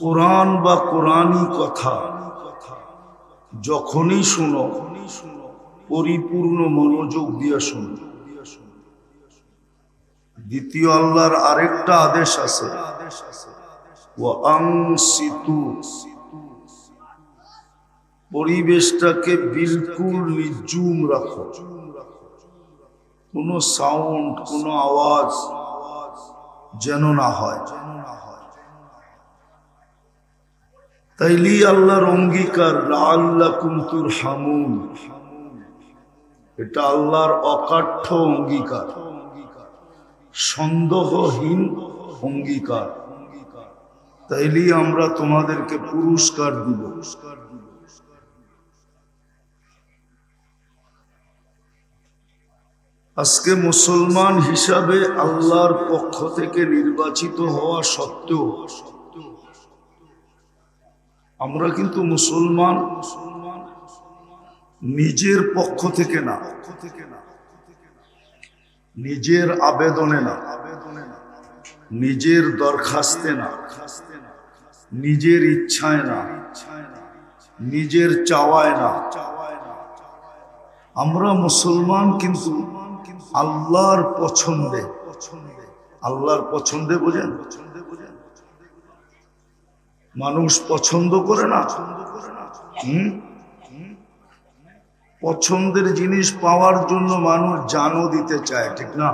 কোরআন বা কোরআনী কথা যখনই শুনো পরিপূর্ণ মনোযোগ দিয়ে শুনো। দ্বিতীয় আল্লাহর আরেকটা আদেশ আছে, ওয়া আনসিতু, পরিবেশটাকে বিলকুল নির্জুম রাখো, কোনো সাউন্ড কোনো আওয়াজ যেন না হয়। তাইলি আল্লাহর অঙ্গীকার লাআল্লাকুম তুরহামুন, এটা আল্লাহর অকাঠ্য অঙ্গীকার, সন্দেহহীন অঙ্গীকার। তাইলি আমরা তোমাদেরকে পুরস্কার দিব। আজকে মুসলমান হিসাবে আল্লাহর পক্ষ থেকে নির্বাচিত হওয়া সত্ত্বেও আমরা কিন্তু মুসলমান নিজের পক্ষ থেকে না, নিজের আবেদনে না, নিজের দরখাস্তে না, নিজের ইচ্ছায় না, নিজের চাওয়ায় না, আমরা মুসলমান কিন্তু আল্লাহর পছন্দে। আল্লাহর পছন্দে বোঝেন, মানুষ পছন্দ করে না, পছন্দের জিনিস পাওয়ার জন্য মানুষ জানও দিতে চায়, ঠিক না?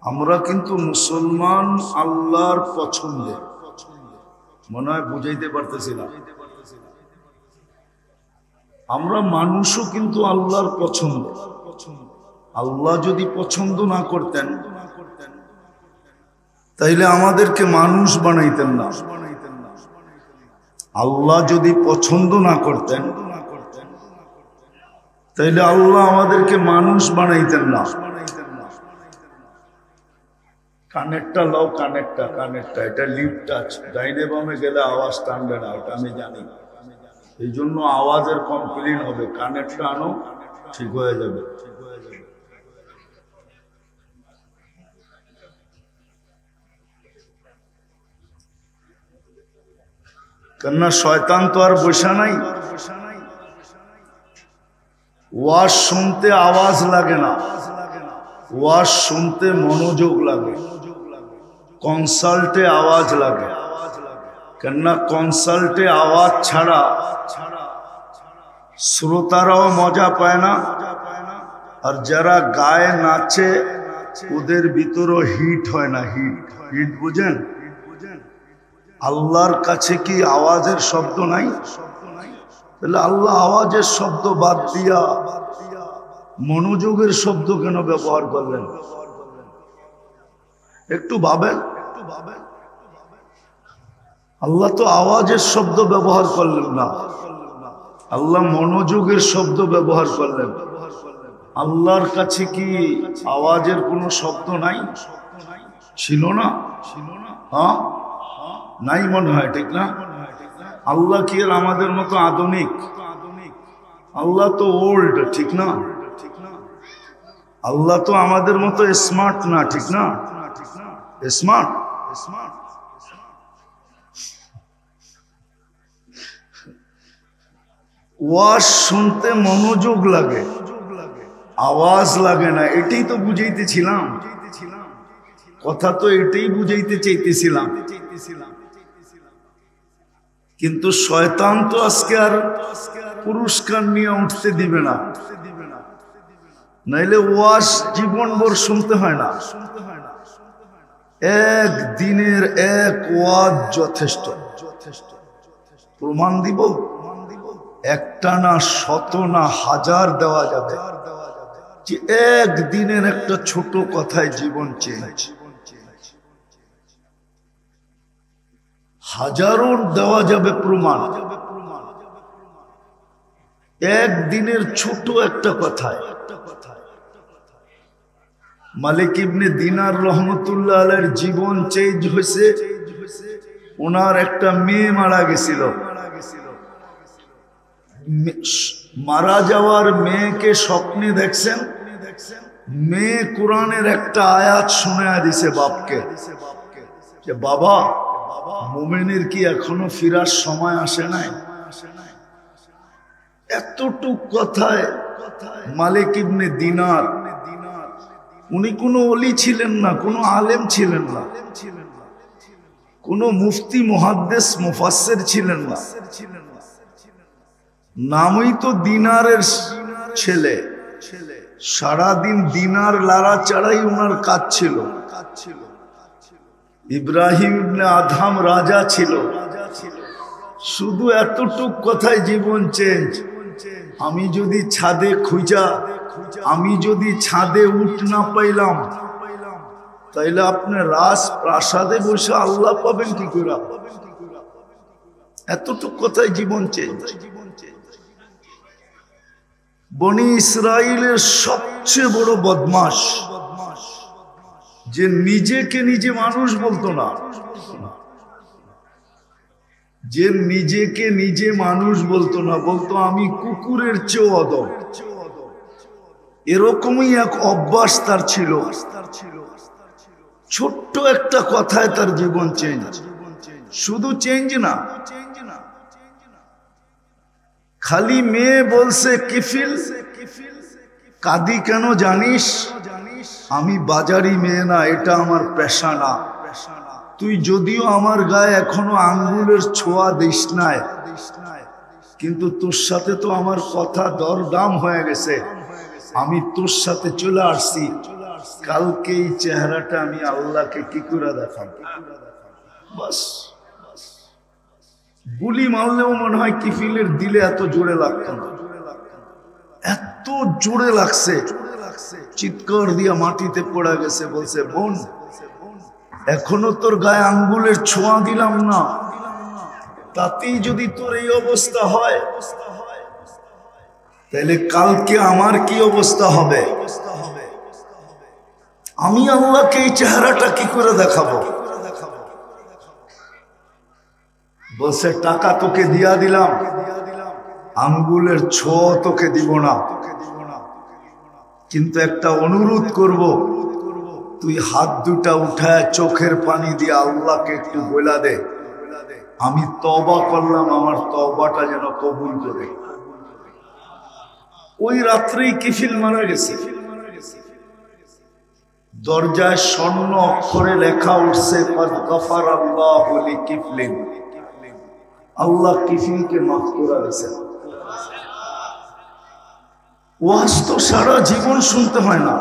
আমরা কিন্তু মুসলমান আল্লাহর পছন্দে। মনে হয় বুঝাইতে পারতেছি না। আমরা মানুষও কিন্তু আল্লাহর পছন্দ। আল্লাহ যদি পছন্দ না করতেন তাইলে আমাদেরকে মানুষ বানাইতেন না। আল্লাহ যদি পছন্দ না করতেন তাইলে আল্লাহ আমাদেরকে মানুষ বানাইতেন না। কানেক্টটা লাও, কানেক্টটা এটা লিফট টাচ, ডাইনে বামে গেলে আওয়াজ টানবে না, এটা আমি জানি। এই জন্য আওয়াজের কমপ্লেন হবে। কানেক্টটা আনো, ঠিক হয়ে যাবে। কেননা শয়তান তো আর বসা নাই। ওয়াজ শুনতে আওয়াজ লাগে না, ওয়াজ শুনতে মনোযোগ লাগে, কনসাল্টে আওয়াজ লাগে। কেননা কনসাল্টে আওয়াজ ছাড়া শ্রোতারাও মজা পায় না, আর যারা গায়ে নাচে ওদের ভিতরও হিট হয় না। হিট বুঝেন? আল্লাহর কাছে কি আওয়াজের শব্দ নাই? তাহলে আল্লাহ আওয়াজের শব্দ বাদ দিয়া মনোযোগের শব্দ কেন ব্যবহার করলেন? একটু ভাবেন। আল্লাহ তো আওয়াজের শব্দ ব্যবহার করলেন না, আল্লাহ মনোযোগের শব্দ ব্যবহার করলেন। আল্লাহর কাছে কি আওয়াজের কোনো শব্দ নাই? ছিল না? হ্যাঁ, নাই মনে হয়, ঠিক না? আল্লাহ কি আর আমাদের মতো আধুনিক? আল্লাহ তো ওল্ড, ঠিক না? আল্লাহ তো আমাদের মতো স্মার্ট না, ঠিক না? স্মার্ট ওয়াজ শুনতে মনোযোগ লাগে, আওয়াজ লাগে না। এটাই তো বুঝাইতেছিলাম, কথা তো এটাই বুঝাইতে চাইতেছিলাম। কিন্তু শয়তান তো আজকে আর পুরস্কার নিয়ে উঠতে দিবে না, নাইলে ওয়াজ জীবনভর শুনতে হয় না। এক দিনের এক ওয়াজ যথেষ্ট। প্রমাণ দিব, একটা না, শত না, হাজার দেওয়া যাবে যে একদিনের একটা ছোট কথায় জীবন চেঞ্জ। হাজারো দেওয়া যাবে প্রমাণ একদিনের ছোট একটা কথায়। মালিক ইবনে দিনার রহমতুল্লাহ আলাইহির জীবন চেঞ্জ হয়েছে। ওনার একটা মেয়ে মারা গেছিল, মারা যাওয়ার মেয়েকে স্বপ্নে দেখছেন, মেয়ে কোরআনের একটা আয়াত শোনায়া দিছে বাপকে। যে বাবা, মুমিনের কি এখনো ফিরার সময় আসে নাই? এতটুক কথায় মালিক ইবনে দিনার, উনি কোনো ওলি ছিলেন না, কোনো আলেম ছিলেন না, কোনো মুফতি মুহাদ্দিস মুফাসসির ছিলেন না, নামই তো দিনারের ছেলে। সারাদিন দিনার লাড়াচাড়াই ওনার কাজ ছিল। ইব্রাহিম ইবনে আদহাম রাজা ছিল, শুধু এতটুক কথায় জীবন চেঞ্জ। আমি যদি ছাদে আমি যদি ছাদে উঠ না পাইলাম, তাইলে আপনি রাজ প্রাসাদে বসে আল্লাহ পাবেন কি করে? এতটুক কথায় জীবন চেঞ্জ। বনি ইসরাইলের সবচেয়ে বড় বদমাশ যে নিজেকে নিজে মানুষ বলতো না, যে নিজেকে নিজে মানুষ বলতো না, বলতো আমি কুকুরের চেয়েও অদম। এরকমই এক অভ্যাস তার ছিল। ছোট্ট একটা কথায় তার জীবন চেঞ্জ। শুধু চেঞ্জ না, খালি মেয়ে বলছে কিফিল, কাঁদি কেন জানিস? আমি বাজারি মেয়ে না, এটা আমার পেশা না। তুই যদিও আমার গায়ে এখনো আঙ্গুলের ছোঁয়া দিস নাই, কিন্তু তোর সাথে তো আমার কথা দরদাম হয়ে গেছে। আমি তোর সাথে চলে আসছি, কালকে এই চেহারাটা আমি আল্লাহকে কি করে দেখাবো? বাস, গুলি মারলেও মনে হয় কিফিলের দিলে এত জোরে লাগতো না, এত জোরে লাগছে, চিৎকার দিয়া মাটিতে পড়ে গেছে। বলছে, বোন, এখনো তোর গায়ে আঙ্গুলের ছোঁয়া দিলাম না, তাতেই যদি তোর এই অবস্থা হয়, তাহলে কালকে আমার কি অবস্থা হবে? আমি আল্লাহকে এই চেহারাটা কি করে দেখাবো? বলছে, টাকা তোকে দিয়া দিলাম, আঙ্গুলের ছোঁয়া তোকে দিব না, কিন্তু একটা অনুরোধ করব, তুই হাত দুটা উঠায় চোখের পানি দিয়ে আল্লাহকে একটু বলা দে, আমি তওবা করলাম, আমার তওবাটা যেন কবুল করে। ওই রাত্রেই কিফিল মারা গেছে। দরজায় স্বর্ণ অক্ষরে লেখা উঠছে, কদ গফারাল্লাহু লিকিফলিন, আল্লাহ কিফিলকে মাফ করে দিয়েছেন। ওয়াজ তো সারা জীবন শুনতে হয় না।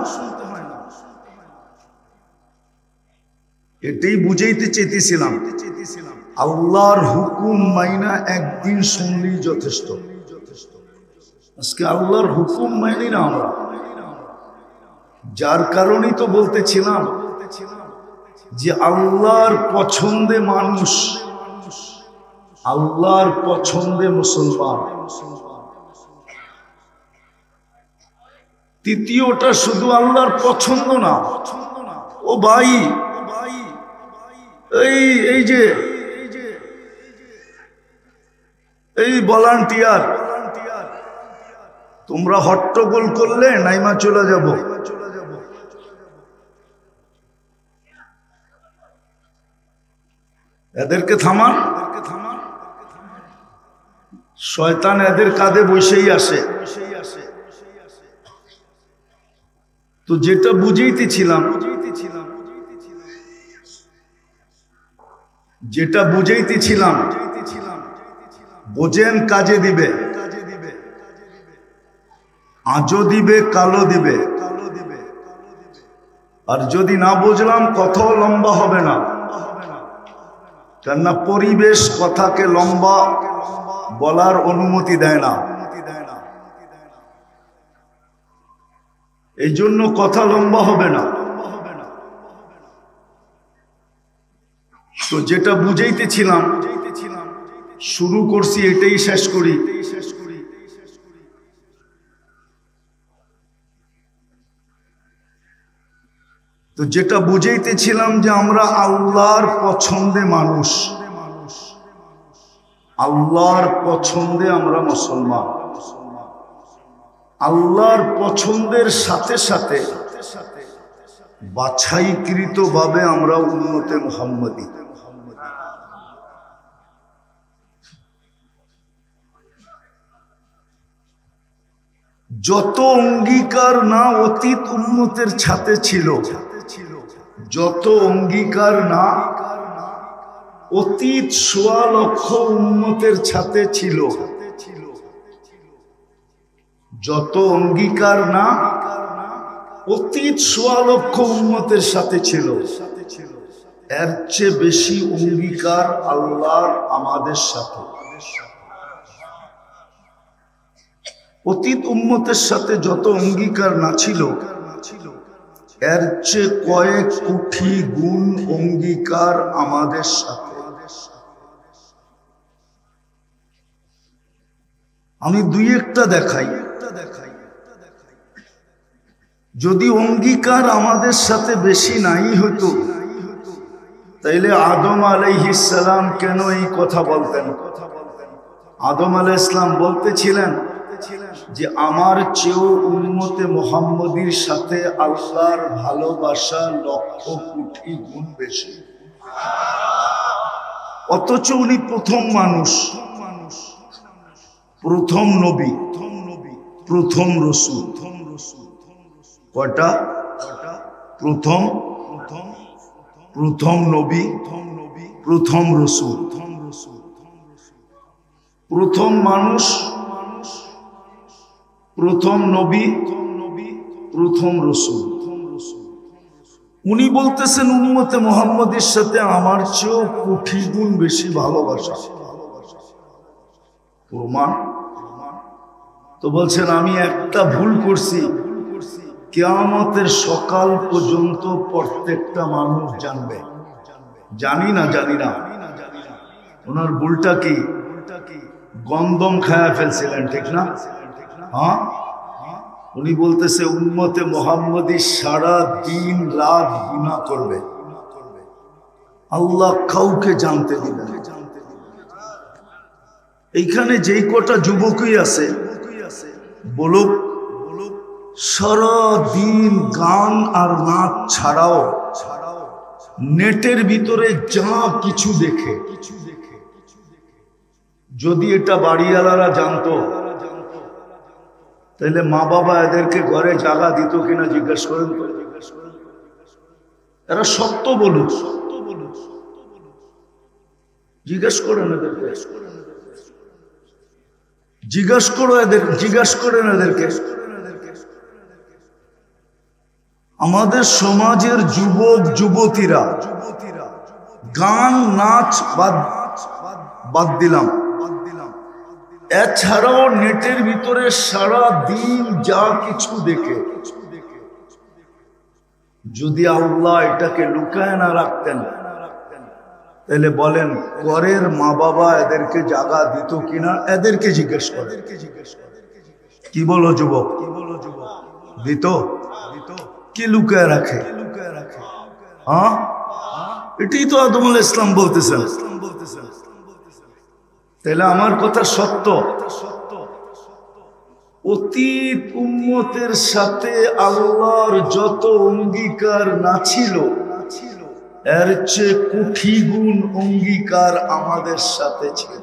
এটাই বুঝাইতে চেয়েছিলাম, আল্লাহর হুকুম মাইনা একদিন শুনলেই যথেষ্ট। আজকে আল্লাহর হুকুম মাইনি না আমরা, যার কারণেই তো বলতেছিলাম যে আল্লাহর পছন্দে মানুষ, আল্লাহর পছন্দে মুসলমান। তৃতীয়টা শুধু আল্লাহর পছন্দ না। ও ভাই, এই যে এই ভলান্টিয়ার, তোমরা হট্টগোল করলে নাইমা চলে যাব। এদেরকে থামান, শয়তান এদের কাঁধে বসেই আসে। তো যেটা বুঝাইতেছিলাম, বোঝেন কাজে দিবে, আজও দিবে, কালো দিবে। আর যদি না বুঝলাম, কথাও লম্বা হবে না, কেননা পরিবেশ কথাকে লম্বা বলার অনুমতি দেয় না। এই জন্য কথা লম্বা হবে না। তো যেটা বুঝাইতেছিলাম, শুরু করছি, এটাই শেষ করি। তো যেটা বুঝাইতেছিলাম যে আমরা আল্লাহর পছন্দে মানুষ, আল্লাহর পছন্দে আমরা মুসলমান। আল্লাহর পছন্দের সাথে সাথে বাছাইকৃতভাবে আমরা উম্মতে মুহাম্মদী। যত অঙ্গীকার না অতীত উম্মতের সাথে ছিল, যত অঙ্গীকার না অতীত ১৬ লক্ষ উম্মতের সাথে ছিল, যত অঙ্গীকার না অতীত ১৬ লক্ষ উম্মতের সাথে ছিল, এর চেয়ে বেশি অঙ্গীকার আল্লাহর আমাদের সাথে। অতীত উম্মতের সাথে যত অঙ্গীকার না ছিল, এর চেয়ে কয়েক কোটি গুণ অঙ্গীকার আমাদের সাথে। আমি দুই একটা দেখাই। যদি অঙ্গীকার আমাদের সাথে বেশি নাই হতো, তাইলে আদম আলাইহিস সালাম কেন এই কথা বলতেন? আদম আলাইহিস সালাম বলতেছিলেন যে আমার চেয়েও উম্মতে মুহাম্মদীর সাথে আল্লাহর ভালোবাসা লক্ষ কোটি গুণ বেশি। অথচ উনি প্রথম মানুষ, প্রথম নবী, প্রথম রাসূল। কয়টা? প্রথম, প্রথম নবী, প্রথম রাসূল, প্রথম মানুষ, প্রথম নবী, প্রথম রাসূল। উনি বলতেছেন উম্মতে মুহাম্মদের সাথে আমার চেয়েও কোটি গুণ বেশি ভালোবাসা। প্রমাণ তো বলছেন আমি একটা ভুল করছি, কিয়ামতের সকাল পর্যন্ত প্রত্যেকটা মানুষ জানবে। জানি না, জানি না। ওনার ভুলটা কি? গন্ধম খায়া ফেলছিলেন, ঠিক না? হ্যাঁ, উনি বলতেছে উম্মতে মুহাম্মদী সারা দিন রাত গুনাহ করবে, আল্লাহ কাউকে জানতে দিবেন। এইখানে যেই কটা যুবকই আছে বলুক, সারা দিন গান আর নাচ ছাড়াও নেটের ভিতরে যা কিছু দেখে, যদি এটা বাড়িওয়ালারা জানতো তাহলে মা বাবা এদেরকে ঘরে জায়গা দিত কিনা জিজ্ঞেস করেন তো। এরা সত্য বলুক, জিজ্ঞেস করেন এদেরকে, জিজ্ঞেস করো এদের, জিজ্ঞেস করেন এদেরকে। আমাদের সমাজের যুবক যুবতীরা গান নাচ বাদ দিলাম, এছাড়াও নেটের ভিতরে সারা দিন যা কিছু দেখে, যদি আল্লাহ এটাকে লুকায় না রাখতেন তাহলে বলেন পরের মা বাবা এদেরকে জায়গা দিত কিনা? এদেরকে জিজ্ঞেস করে। কি বলো যুবক? দিত? কি লুকায় রাখে? হ্যাঁ, এটাই তো আদম আলাইহিস সালাম বলতেছেন। তাহলে আমার কথা সত্য, অতীত উম্মতের সাথে আল্লাহর যত অঙ্গীকার না ছিল, এর চেয়ে কোটি গুণ অঙ্গীকার আমাদের সাথে ছিল।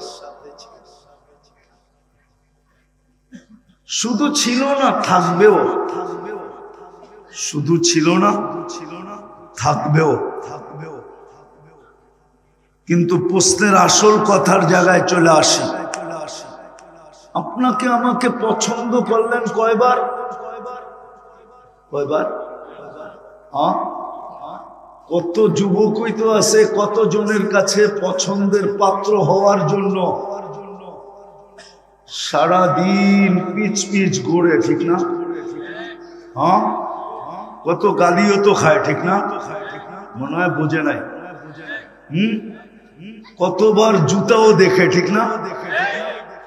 শুধু ছিল না, থাকবেও। শুধু ছিল না, থাকবেও। কিন্তু প্রশ্নের আসল কথার জায়গায় চলে আসি। আপনাকে আমাকে পছন্দ করলেন কয়বার? কয়বার? হ্যাঁ, কত যুবকই তো আছে কত জনের কাছে পছন্দের পাত্র হওয়ার জন্য সারা দিন পিচ পিচ ঘুরে, ঠিক না? হ্যাঁ, কত গালিও তো খায়, ঠিক না? মনে হয় বোঝে নাই। কতবার জুতাও দেখে, ঠিক না?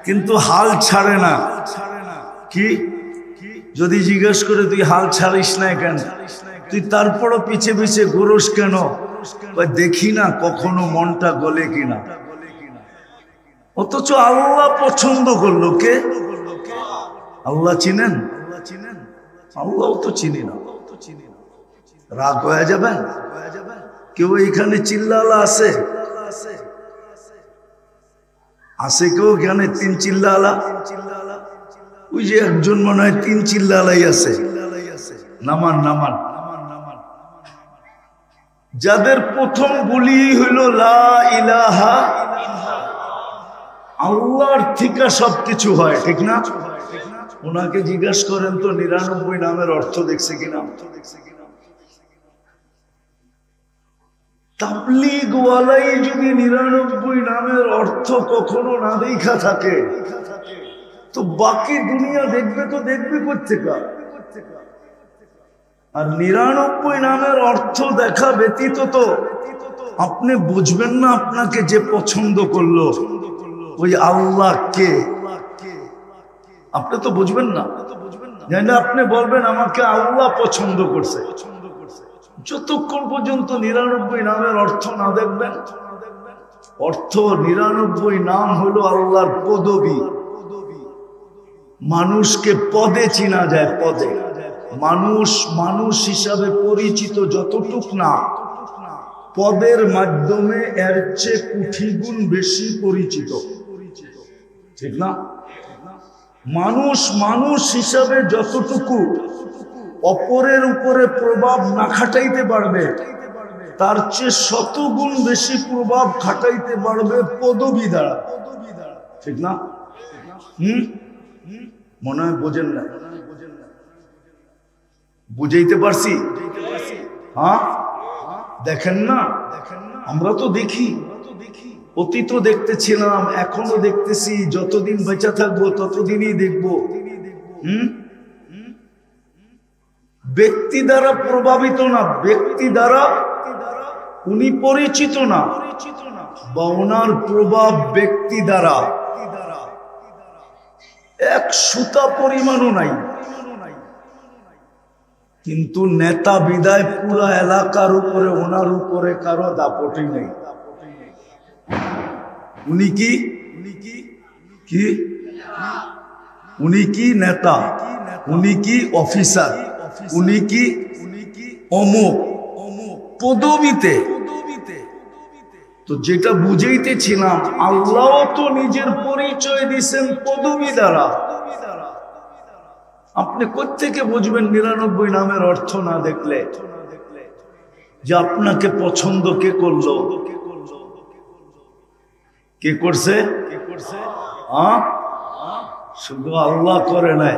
কিন্তু হাল ছাড়ে না। কি যদি জিজ্ঞেস করে তুই হাল ছাড়িস না কেন, তুই তারপরও পিছে পিছে ঘুরোস কেন? দেখি না কখনো মনটা গলে কিনা। অথচ আল্লাহ পছন্দ করলো। কে? আল্লাহ চিনেন? আল্লাহ তো চিনি না। রাগ হয়ে যাবেন? কেউ এইখানে চিল্লালা আছে? আছে কেউ এখানে 3 চিল্লালা? ওই যে একজন মনে হয় 3 চিল্লালাই আছে। নামান নামান। যাদের প্রথম বলি হইল লা ইলাহা, আল্লাহর থেকে সবকিছু হয়, ঠিক না? ওনাকে জিজ্ঞাসা করেন তো 99 নামের অর্থ দেখছে কিনা। তাবলীগ ওয়ালাই যদি 99 নামের অর্থ কখনো না দেখা থাকে, তো বাকি দুনিয়া দেখবে তো দেখবে কোত্থেকে? আর 99 নামের অর্থ দেখা ব্যতীত তো আপনি বুঝবেন না আপনাকে যে পছন্দ করলো ওই আল্লাহ কে, আপনি তো বুঝবেন না। জানি আপনি বলবেন আমাকে আল্লাহ পছন্দ করছে, যতক্ষণ পর্যন্ত 99 নামের অর্থ না দেখবেন। অর্থ 99 নাম হলো আল্লাহর পদবী। মানুষকে পদে চিনা যায়, পদে। মানুষ মানুষ হিসাবে পরিচিত যতটুক না, পদের মাধ্যমে এর চেয়ে কোটি গুণ বেশি পরিচিত, ঠিক না? মানুষ মানুষ হিসাবে যতটুকু অপরের উপরে প্রভাব না খাটাইতে পারবে, তার চেয়ে 100 গুণ বেশি প্রভাব খাটাইতে পারবে পদবী দ্বারা, ঠিক না? মনে হয় বোঝেন না? বুঝাইতে পারছি? হ্যাঁ, দেখেন না, আমরা তো দেখি, অতীত দেখতেছিলাম, এখনো দেখতেছি, যতদিন বেঁচে থাকবো ততদিনই দেখবো। ব্যক্তি দ্বারা প্রভাবিত না, ব্যক্তি দ্বারা উনি পরিচিত না, বা ওনার প্রভাব ব্যক্তি দ্বারা এক সুতা পরিমাণও নাই। কিন্তু নেতা বিদায় পুরা এলাকার উপরে, ওনার উপরে কারো দাপটই নেই। উনি কি উনি কি নেতা, উনি কি অফিসার, উনি কি অমুক পদবিতে। তো যেটা বুঝাইতেছিলাম, আল্লাহ তো নিজের পরিচয় দিয়েছেন পদবী দ্বারা। আপনি কোত্থেকে বুঝবেন 99 নামের অর্থ না দেখলে যে আপনাকে পছন্দ কে করলো, কে করছে? শুধু আল্লাহ করে নাই,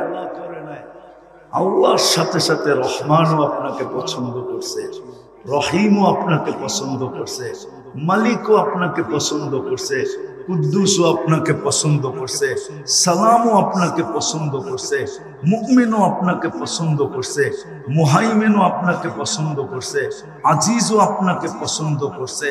আল্লাহর সাথে সাথে রহমানও আপনাকে পছন্দ করছে, রহিমও আপনাকে পছন্দ করছে, মালিকও আপনাকে পছন্দ করছে, কুদ্দুসও আপনাকে পছন্দ করছে, সালামও আপনাকে পছন্দ করছে, মুমিনও আপনাকে পছন্দ করছে, মুহাইমিনও আপনাকে পছন্দ করছে, আজিজও আপনাকে পছন্দ করছে,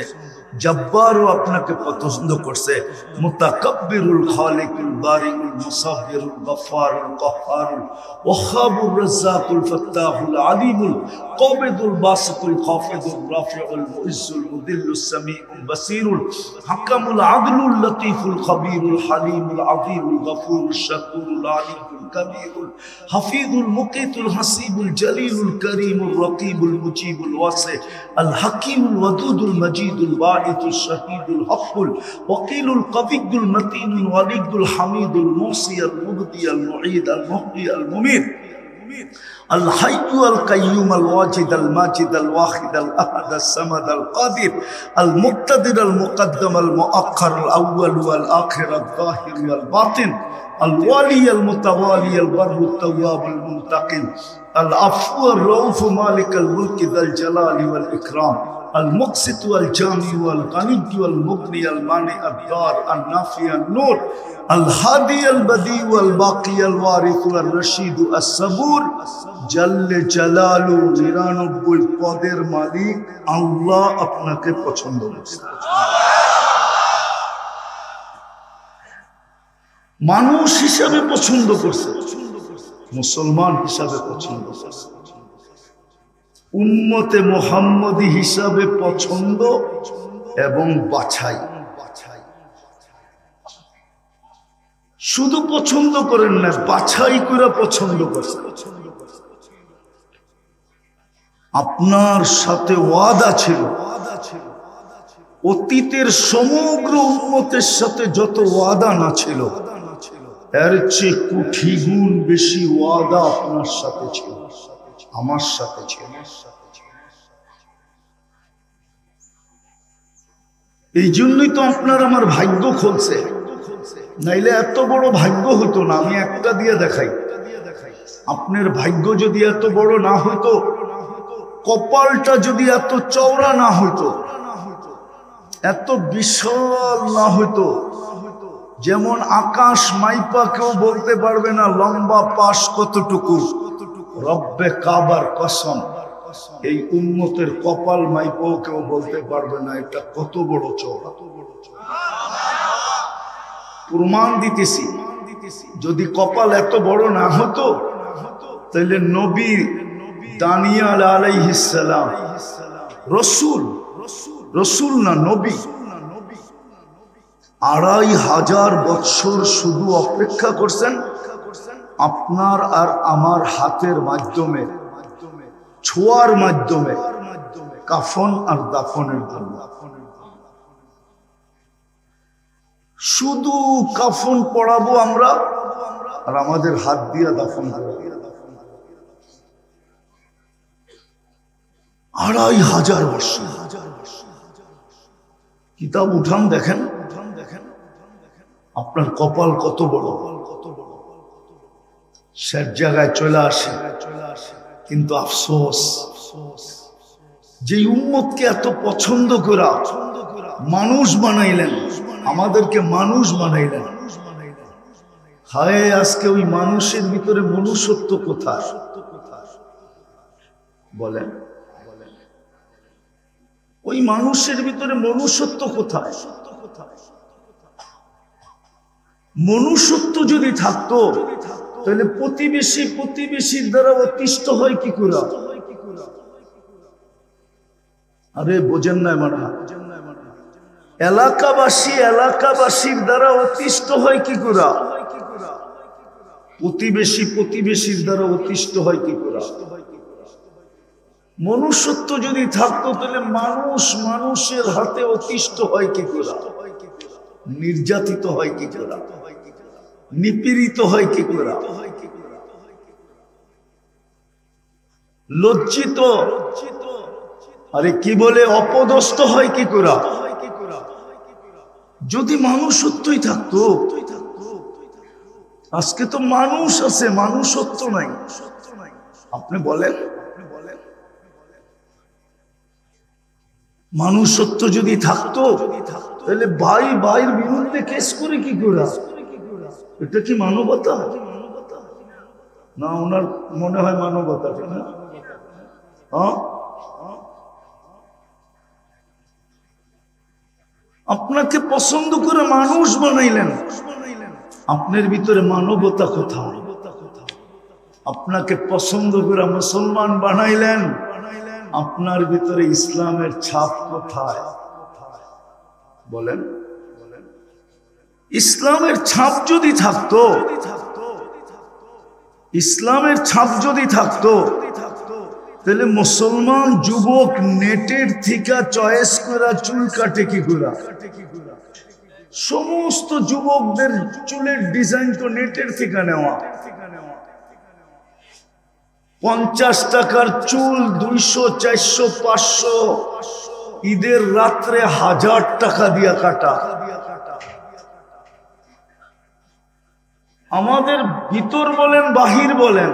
জব্বারও আপনাকে পছন্দ করছে, মুতাকাব্বিরুল খালিকুল বারিকুল মুসাব্বিরুল গফফারুল কহ্হারুল ওয়াহাবুর রাজ্জাকুল ফাত্তাহুল আলিমুল কাবিদুল বাসিতুল খাফিদুল রাফিউল মুইজ্জুল মুদিল্লুস সামিউল বাসিরুল হাকামুল আদলুল লতীফুল খবীরুল হালিমুল আযীমুল গফুরুল শাকুরুল আলিমুল কবীরুল হাফিজুল মুকিতুল হাসিবুল জলিলুল করিমুল রকিবুল মুজিবুল ওয়াসি আল হাকিমুল ওয়াদুদুল মজিদুল বাঈতুল শহীদুল হকুল ওয়াকিলুল কবিয়ুল মতিনুল ওয়ালিদুল হামিদুল মুসি আল মুবদি আল মুঈদ আল মুহয়ি আল মুমীত الحي القيوم الواجد الماجد الواحد الأحد الصمد القادر المقتدر المقدم المؤخر الأول والآخر الظاهر والباطن الوالي المتوالي البر التواب المنتقم العفو الرؤوف مالك الملك ذا الجلال والإكرام المقسط والجامع والغني والمغني المانع الدار النافع النور الهادي البديع والباقي الوارث الرشيد الصبور جل جلاله 99 পদের মালিক আল্লাহ আপনাকে পছন্দ করছে। মানুষ হিসাবে পছন্দ করছে, মুসলমান হিসাবে পছন্দ করছে, উম্মতে মুহাম্মদী হিসাবে পছন্দ এবং বাছাই। শুধু পছন্দ করেন না, বাছাই করে পছন্দ করছে। আপনার সাথে ওয়াদা ছিল, অতীতের সমগ্র উম্মতের সাথে যত ওয়াদা না ছিল এর চেয়ে কোটি গুণ বেশি ওয়াদা আপনার সাথে ছিল, আমার সাথে ছিল। এই জন্যই তো আপনার আমার ভাগ্য খুলছে, নাইলে এত বড় ভাগ্য হতো না। আমি একটা দিয়ে দেখাই, আপনার ভাগ্য যদি এত বড় না হইতো, কপালটা যদি এত চওড়া না হইতো, এত বিশাল না হইতো, যেমন আকাশ মাইপা কেউ বলতে পারবে না লম্বা পাশ কতটুকু, রব্বে কাবার কসম এই উম্মতের কপাল মাইপাও কেউ বলতে পারবে না এটা কত বড় চওড়া। প্রমাণ দিতেছি, যদি কপাল এত বড় না হতো তাহলে নবী দানিয়াল আলাইহিস সালাম, রসুল না নবী, ২৫০০ বছর শুধু অপেক্ষা করছেন আপনার আর আমার হাতের মাধ্যমে, ছোঁয়ার মাধ্যমে কাফন আর দাফনের জন্য। শুধু কাফন পড়াবো আমরা আর আমাদের হাত দিয়া দাফন করবো। ২৫০০ বছর। কিতাব উঠান দেখেন আপনার কপাল কত বড়, সব জায়গায় চলে আসে। কিন্তু আফসোস, যে উম্মতকে এত পছন্দ করা মানুষ বানাইলেন, আমাদেরকে মানুষ বানাইলেন, হায় আজকে ওই মানুষের ভিতরে মনুষ্যত্ব কোথায় বলেন? ওই মানুষের ভিতরে মনুষ্যত্ব কোথায়? মনুষ্যত্ব যদি থাকতো তাহলে প্রতিবেশীর দ্বারা অতিষ্ঠ হয় কি করে? আরে বোঝেন না মারা, এলাকাবাসীর দ্বারা অতিষ্ঠ হয় কি করে? প্রতিবেশীর দ্বারা অতিষ্ঠ হয় কি করে? মনুষ্যত্ব যদি থাকতো তাহলে মানুষের হাতে অতিষ্ঠ হয় কি করে? নির্যাতিত হয় কি করে? নিপীড়িত হয় কি করে? লজ্জিত, আরে কি বলে, অপদস্থ হয় কি করে? যদি মানুষত্বই থাকতো। আজকে তো মানুষ আছে, মানুষত্ব নাই। আপনি বলেন, মানুষত্ব যদি থাকতো তাহলে ভাইয়ের বিরুদ্ধে কেস করে কি করে? এটা কি মানবতা? না, ওনার মনে হয় মানবতা, ঠিক না? আপনাকে পছন্দ করে মানুষ বানাইলেন, আপনার ভিতরে মানবতা কোথায়? আপনাকে পছন্দ করে মুসলমান বানাইলেন, আপনার ভিতরে ইসলামের ছাপ কোথায় বলেন? ইসলামের ছাপ যদি থাকতো, তাহলে মুসলমান যুবক নেটের থেকে চয়েস করা চুল কাটে কি করে? সমস্ত যুবকদের চুলের ডিজাইন তো নেটের থেকে নেওয়া। 50 টাকার চুল 200, 400, 500, ঈদের রাত্রে 1000 টাকা দিয়া কাটা। আমাদের ভিতর বলেন বাহির বলেন,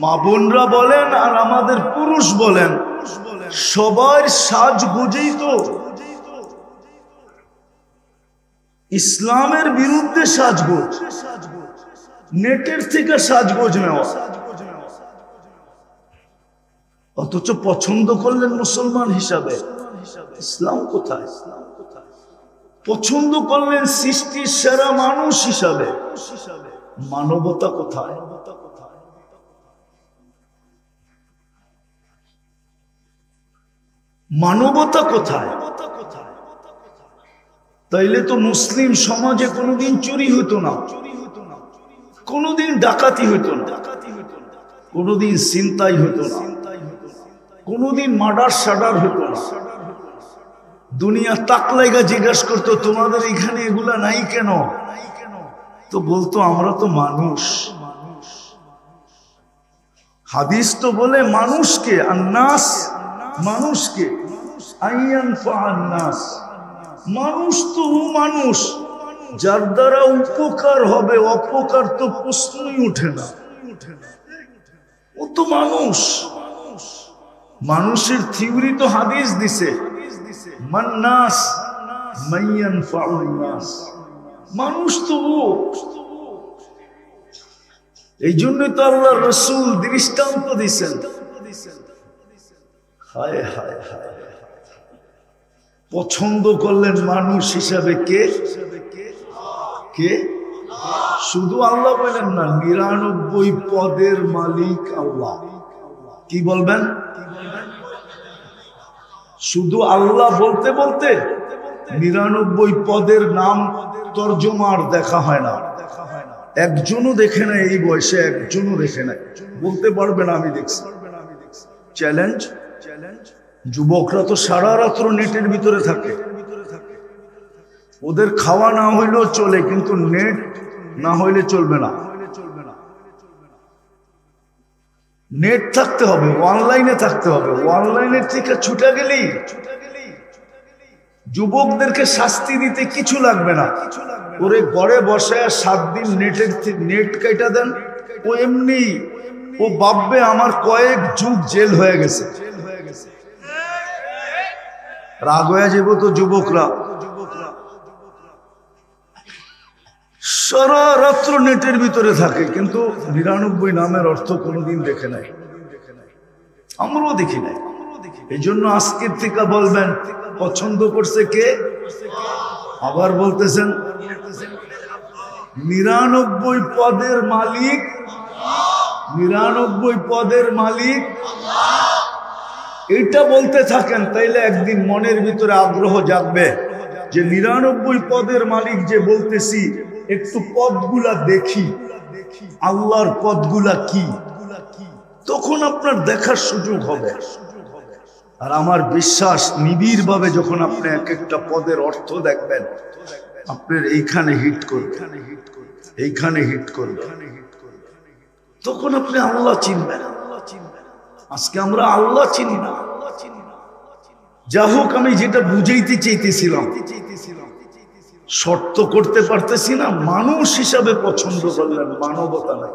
মা বোনরা বলেন আর আমাদের পুরুষ বলেন, সবার সাজগোজেই তো ইসলামের বিরুদ্ধে সাজগোজ, নেটের থেকে সাজগোজ নেওয়া। অথচ পছন্দ করলেন মুসলমান হিসাবে, ইসলাম কোথায়? পছন্দ করলেন সৃষ্টির সেরা মানুষ হিসাবে, মানবতা কোথায়? মানবতা কোথায়? তাইলে তো মুসলিম সমাজে কোনোদিন চুরি হতো না, কোনোদিন ডাকাতি হতো না, কোনোদিন ছিনতাই হতো না, কোনোদিন মার্ডার সাডার হতো না। দুনিয়া তাকলাইগা জিজ্ঞাসা করতো তোমাদের এখানে এগুলা নাই কেন? তো বলতো আমরা তো মানুষ। হাদিস তো বলে মানুষকে, আন্নাস মানুষকে, আইয়ানফাআন্নাস মানুষ তো মানুষ, যার দ্বারা উপকার হবে, অপকার তো প্রশ্নই ওঠে না। ও তো মানুষ। মানুষের থিওরি তো হাদিস দিছে, মান্নাস মাইয়ানফাউন্নাস, মানুষ তো ও। এই জন্যই তো আল্লাহর রাসূল দৃষ্টান্ত দিছেন। হায় হায় হায়, পছন্দ করলেন মানুষ হিসাবে কে? কে? শুধু আল্লাহ বলেন না, 99 পদের মালিক আল্লাহ। কি বলবেন? শুধু আল্লাহ বলতে বলতে 99 পদের নাম তরজমার দেখা হয় না। একজনও দেখে না, এই বয়সে একজনও দেখে নাই, বলতে পারবে না আমি দেখছি। চ্যালেঞ্জ। যুবকরা তো সারা রাত্র নেটের ভিতরে থাকে, ওদের খাওয়া না হইলেও চলে, কিন্তু নেট না হইলে চলবে না। নেট থাকতে হবে, অনলাইনে থাকতে হবে। অনলাইনের থেকে ছুটে গেলেই যুবকদেরকে শাস্তি দিতে কিছু লাগবে না। ওরে ঘরে বসে 7 দিন নেট কাইটা দেন, ও এমনি ও ভাববে আমার কয়েক যুগ জেল হয়ে গেছে। রাগ হয়ে যাব তো যুবকরা। সারা রাত্র নেটের ভিতরে থাকে, কিন্তু 99 নামের অর্থ কোনোদিন দেখে নাই, আমরাও দেখি নাই। এই জন্য আজকের থেকে বলবেন পছন্দ করছে কে? আবার বলতেছেন 99 পদের মালিক, 99 পদের মালিক। এটা বলতে থাকেন, তাইলে একদিন মনের ভিতরে আগ্রহ জাগবে যে 99 পদের মালিক যে বলতেছি, একটু পদগুলা দেখি, আল্লাহর পদগুলা কি, তখন আপনার দেখার সুযোগ হবে। আর আমার বিশ্বাস, নিবিড় ভাবে যখন আপনি এক একটা পদের অর্থ দেখবেন, আপনার এইখানে হিট করবে, এইখানে হিট করবে, তখন আপনি আল্লাহ চিনবেন। আজকে আমরা আল্লাহ চিনি না। যা হোক, আমি যেটা বুঝাইতে চাইতেছিলাম, শর্ত করতে পারতেছি না। মানুষ হিসাবে পছন্দ করলেন, মানবতা নাই।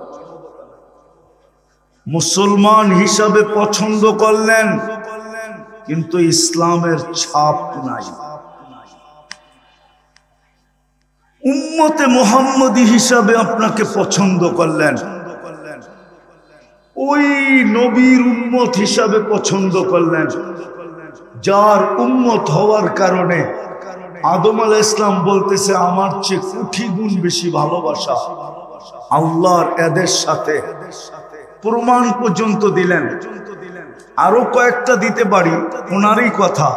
মুসলমান হিসাবে পছন্দ করলেন, কিন্তু ইসলামের ছাপ নাই। উম্মতে মুহাম্মদী হিসাবে আপনাকে পছন্দ করলেন, ওই নবীর উম্মত হিসাবে পছন্দ করলেন, যার উম্মত হওয়ার কারণে আদম আলাইহিস সালাম বলতেছে আমার চেয়ে কোটি গুণ বেশি ভালোবাসা আল্লাহর এদের সাথে। প্রমাণ পর্যন্ত দিলেন। আরো কয়েকটা দিতে পারি, ওনারই কথা।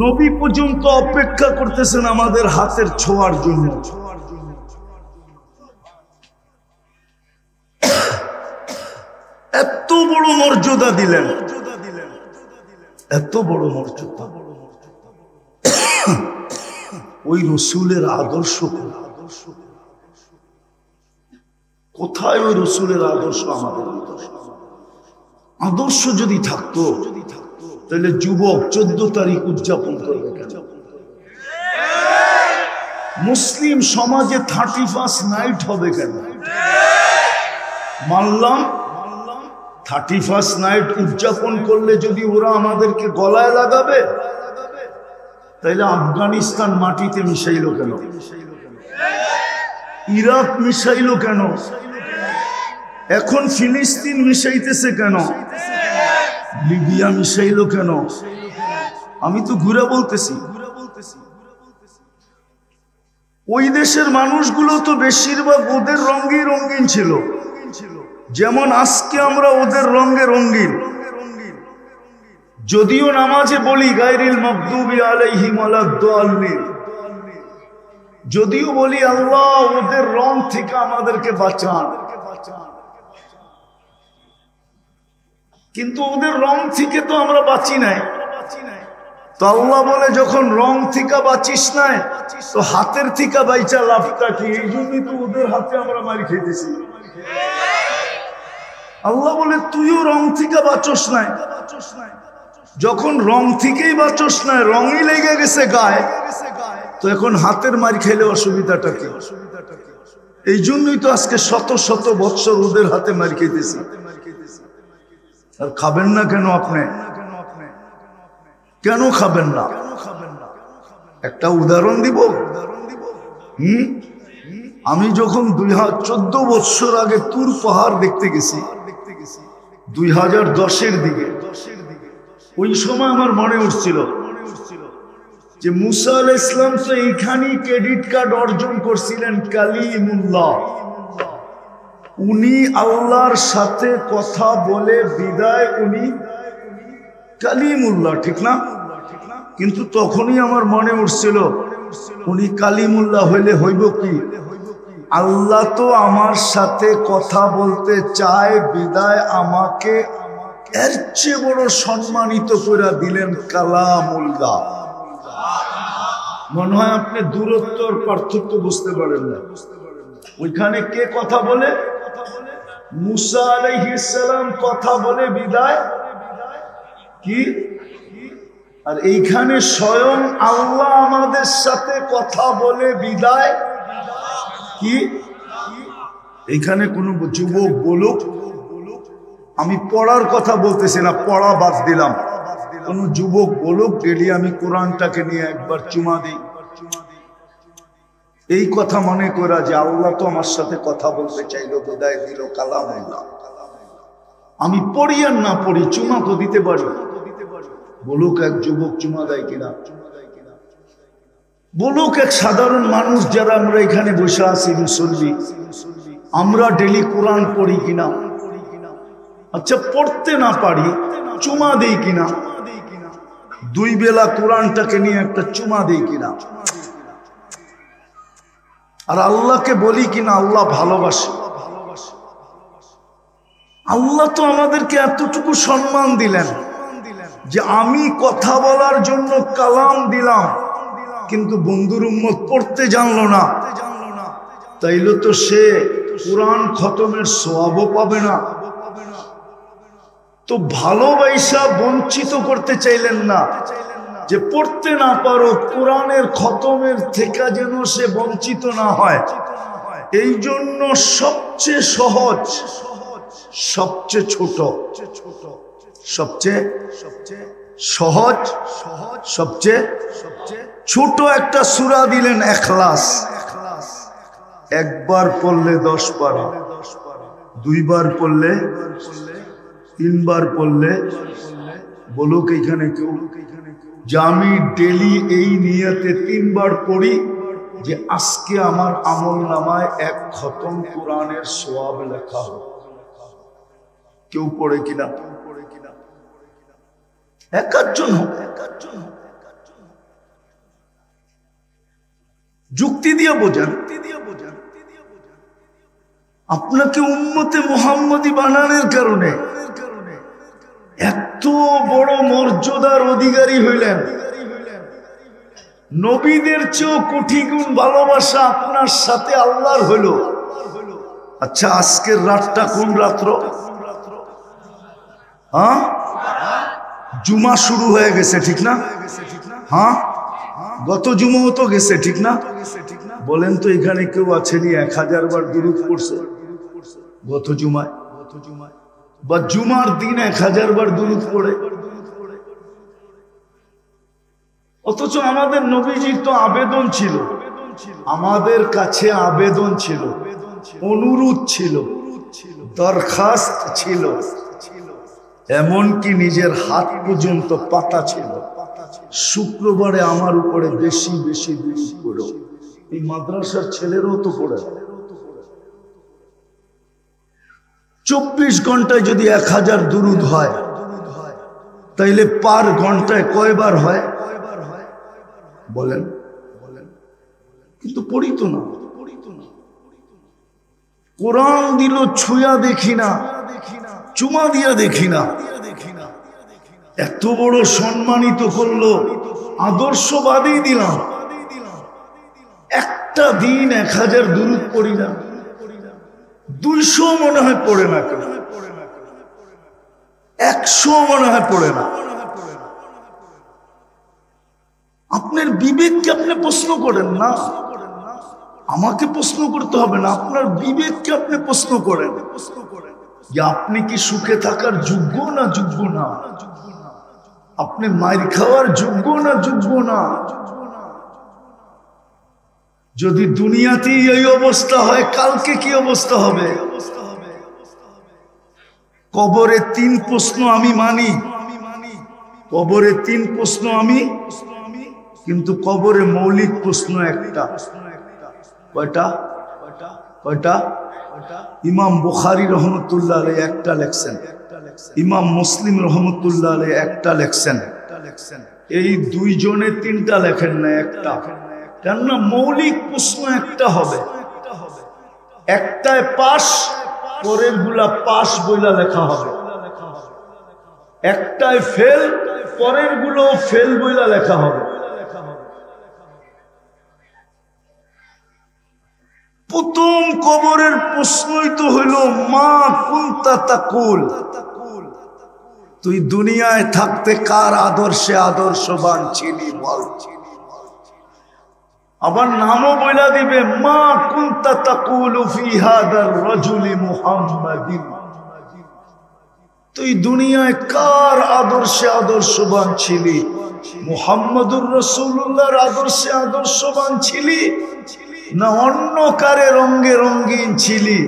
নবী পর্যন্ত অপেক্ষা করতেছেন আমাদের হাতের ছোঁয়ার জন্য। এত বড় মর্যাদা দিলেন, এত বড় মর্যাদা। ওই রসুলের আদর্শ কোথায়? ওই রসুলের আদর্শ আমাদের আদর্শ যদি থাকতো, তাহলে যুবক 14 তারিখ উদযাপন করবে কেন? মুসলিম সমাজে 31 নাইট হবে কেন? মানলাম 31 নাইট উদযাপন করলে যদি ওরা আমাদেরকে গলায় লাগাবে, তাইলে আফগানিস্তান মাটিতে মিশাইলো কেন? ইরাক মিশাইলো কেন? এখন ফিলিস্তিন মিশাইতেছে কেন? লিবিয়া মিশাইলো কেন? আমি তো ঘুরে বলতেছি, ওই দেশের মানুষগুলো তো বেশিরভাগ ওদের রঙে রঙিন ছিল, যেমন আজকে আমরা ওদের রঙে রঙিন। যদিও নামাজে বলি গায়রিল মাগদুবি আলাইহিম ওয়ালাদ-দাল্লিন, যদিও বলি আল্লাহ ওদের রং থেকে আমাদেরকে বাঁচান, কিন্তু ওদের রং থেকে তো আমরা বাঁচি নাই। তো আল্লাহ বলে যখন রং থেকে বাঁচিস নাই তো হাতের থেকে বাইচা লাভটা কি? এই জন্যই তো ওদের হাতে আমরা মারি খেতেছি। আল্লাহ বলে তুইও রং থেকে বাঁচস নাই। যখন রং থেকেই বাঁচস নাই, রঙই লেগে গেছে গায়ে, তো এখন হাতের মারি খাইলে অসুবিধাটা কি? এই জন্যই তো আজকে শত শত বৎসর ওদের হাতে মারি খেতেছি। আর খাবেন না কেন আপনি? কেন খাবেন না? একটা উদাহরণ দিব। আমি যখন 2014 বছর আগে তুর পাহাড় দেখতে গেছি 2010-এর দিকে, ওই সময় আমার মনে উঠছিল যে মুসা আলাইহিস সালাম তো এইখানেই ক্রেডিট কার্ড অর্জন করছিলেন, কালিমুল্লাহ। উনি আল্লাহর সাথে কথা বলে বিদায়, উনি কালিমুল্লাহ, ঠিক না? কিন্তু তখনই আমার মনে উঠছিল উনি কালিমুল্লাহ হইলে হইব কি? আল্লাহ তো আমার সাথে কথা বলতে চায় বিদায় আমাকে এর চেয়ে বড় সম্মানিত করে দিলেন কালামুল্লাহ। মনে হয় আপনি দূরত্বর পার্থক্য বুঝতে পারেন না। ওইখানে কে কথা বলে? মুসা আলাইহিস সালাম কথা বলে বিদায় কি? আর এইখানে স্বয়ং আল্লাহ আমাদের সাথে কথা বলে বিদায় কি? এইখানে কোন যুবক বলুক, আমি পড়ার কথা বলতেছি না, পড়া বাদ দিলাম, কোন যুবক বলুক ডেলি আমি কোরআনটাকে নিয়ে একবার চুমা দিই, এই কথা মনে করা যে আল্লাহ তো আমার সাথে কথা বলতে চাইলো, বিদায় দিল কালামুল্লাহ। আমি পড়ি আর না পড়ি, চুমা তো দিতে পারি। বলুক এক যুবক চুমা দেয় কিনা? বলুক এক সাধারণ মানুষ যারা আমরা এখানে বসে আছি মুসল্লি, আমরা ডেলি কোরআন পড়ি কিনা? আচ্ছা পড়তে না পারি, চুমা দেই কিনা? দুই বেলা কোরআনটাকে নিয়ে একটা চুমা দেই কিনা? আর আল্লাহকে বলি কিনা আল্লাহ ভালোবাসে? আল্লাহ তো আমাদেরকে এতটুকু সম্মান দিলেন যে আমি কথা বলার জন্য কালাম দিলাম, কিন্তু বন্ধুর উম্মত পড়তে জানলো না, তাইলে তো সে কোরআন খতমের সওয়াবও পাবে না। তো ভালোবাসা বঞ্চিত করতে চাইলেন না, যে পড়তে না পারো কোরআনের খতমের থেকে যেন সে বঞ্চিত না হয়। এই জন্য সবচেয়ে সহজ, সবচেয়ে ছোট, সবচেয়ে সহজ, সবচেয়ে ছোট একটা সূরা দিলেন ইখলাস। একবার পড়লে 10 পারা, দুইবার পড়লে, তিনবার পড়লে, বলুক এখানে কেউ যে আমি ডেলি এই নিয়তে 3 বার পড়ি যে আজকে আমার আমল নামায় 1 খতম কোরআনের সওয়াব লেখা হবে? কেউ পড়ে কিনা? একজন যুক্তি দিয়ে বোঝান। আপনাকে উম্মতে মুহাম্মদী বানানোর কারণে এত বড় মর্যাদার অধিকারী হইলেন। নবীদের চেয়েও কোটি গুণ ভালোবাসা আপনার সাথে আল্লাহর হইল। আচ্ছা আজকের রাতটা কোন রাত্র? হ্যাঁ, জুমা শুরু হয়ে গেছে, ঠিক না? হ্যাঁ, গত জুমাও তো গেছে, ঠিক না? বলেন তো এখানে কেউ আছেনি 1000 বার দুরূদ পড়ছে গত জুমায়? বা জুমার দিন 1000 বার দুরূদ পড়ে? অথচ আমাদের নবীজির তো আবেদন ছিল, আমাদের কাছে আবেদন ছিল, অনুরোধ ছিল, দরখাস্ত ছিল, এমনকি নিজের হাত পর্যন্ত পাতা ছিল, শুক্রবারে আমার উপরে বেশি বেশি দুরূদ পড়ো। এই মাদ্রাসার ছেলেরাও তো পড়ে। 24 ঘন্টায় যদি 1000 দুরূদ হয়, তাইলে পার ঘন্টায় কয়বার হয় বলেন? কিন্তু পড়ি তো না। কোরআন দিল ছুঁয়া দেখি না, চুমা দিয়া দেখি না, এত বড় সম্মানিত করলো, আদর্শবাদী দিলাম। একটা দিন 1000 দুরূদ পড়ি না, 200 মনে হয় পড়ে না, কেউ 100 মনে হয় পড়ে না। আপনার বিবেককে আপনি প্রশ্ন করেন না, আমাকে প্রশ্ন করতে হবে না, আপনার বিবেককে আপনি প্রশ্ন করেন যে আপনি কি সুখে থাকার যোগ্য না যোগ্য না, আপনি মাইর খাওয়ার যোগ্য না যোগ্য না। যদি দুনিয়াতেই এই অবস্থা হয়, কালকে কি অবস্থা হবে? কবরে 3 প্রশ্ন আমি মানি, কবরে 3 প্রশ্ন আমি, কিন্তু কবরে মৌলিক প্রশ্ন একটা। কয়টা? কয়টা? ইমাম বুখারী রহমতুল্লাহ আলাইহি একটা লেখছেন, ইমাম মুসলিম রহমতুল্লাহ আলাইহি একটা লেখছেন, এই 2 জনে 3টা লেখেন না, একটা। কেননা মৌলিক প্রশ্ন একটা হবে, একটায় পাস, পরের গুলা পাস বইলা লেখা হবে, একটায় ফেল, পরের গুলো ফেল বইলা লেখা হবে। প্রথম কবরের প্রশ্নই তো হইল মা কুনতা তাকুল, তুই দুনিয়ায় থাকতে কার আদর্শে আদর্শবান ছিলি বল। আবার নামও বইলা দিবে মা কুনতা তাকুলু ফি হাদার রাজুলি মুহাম্মাদিন, তুই দুনিয়ায় কার আদর্শে আদর্শবান ছিলি? মুহাম্মদুর রাসূলুল্লাহর আদর্শে আদর্শবান ছিলি না অন্য কারে রঙে রঙিন ছিলি?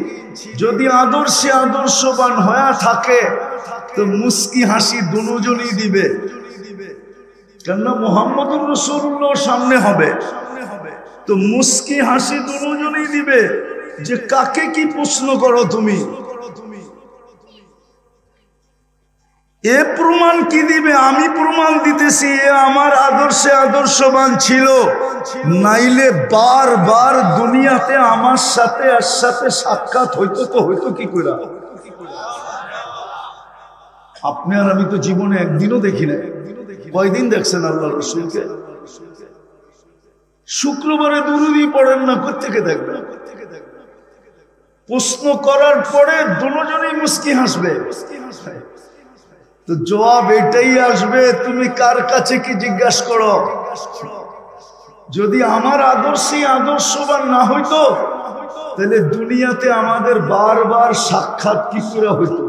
যদি আদর্শে আদর্শবান হয়ে থাকে তো মুস্কি হাসি দুজনই দিবে, কেননা মুহাম্মদুর রাসূলুল্লাহ সামনে হবে, তো মুস্কি হাসি দুজনই দিবে যে কাকে কি প্রশ্ন করো তুমি। এ প্রমাণ কি দিবে? আমি প্রমাণ দিতেছি এ আমার আদর্শে আদর্শবান ছিল, নাইলে বারবার দুনিয়াতে আমার সাথে এর সাথে সাক্ষাৎ হইতো তো হইতো কি করে? আপনি আর আমি তো জীবনে একদিনও দেখি না। কয়দিন দেখছেন আল্লাহ রাসূলকে? শুক্রবারে দুরূদই পড়েন না, কোত্থেকে দেখবেন? প্রশ্ন করার পরে দুজনেই মুস্কি হাসবে, তো জবাব এটাই আসবে তুমি কার কাছে কি জিজ্ঞাসা করো। যদি আমার আদর্শই আদর্শবান না হইতো তাহলে দুনিয়াতে আমাদের বারবার সাক্ষাৎ কি করে হইতো?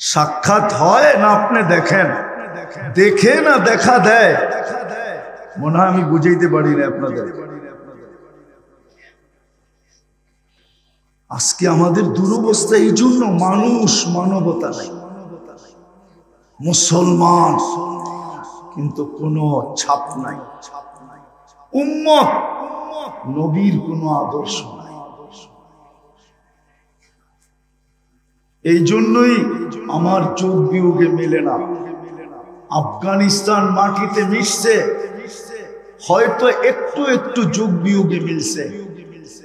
সাক্ষাৎ হয় না আপনি দেখেন, দেখে না দেখা দেয়? মনে হয় আমি বুঝাইতে পারি না আপনাদের। আজকে আমাদের দুরবস্থা এই জন্য, মানুষ মানবতা নাই, মুসলমান কিন্তু কোনো ছাপ নাই, উম্মত নবীর কোনো আদর্শ নাই। এই জন্যই আমার যোগ বিয়োগে মেলে না। আফগানিস্তান মাটিতে মিশছে, হয়তো একটু একটু যোগ বিয়োগে মিলছে,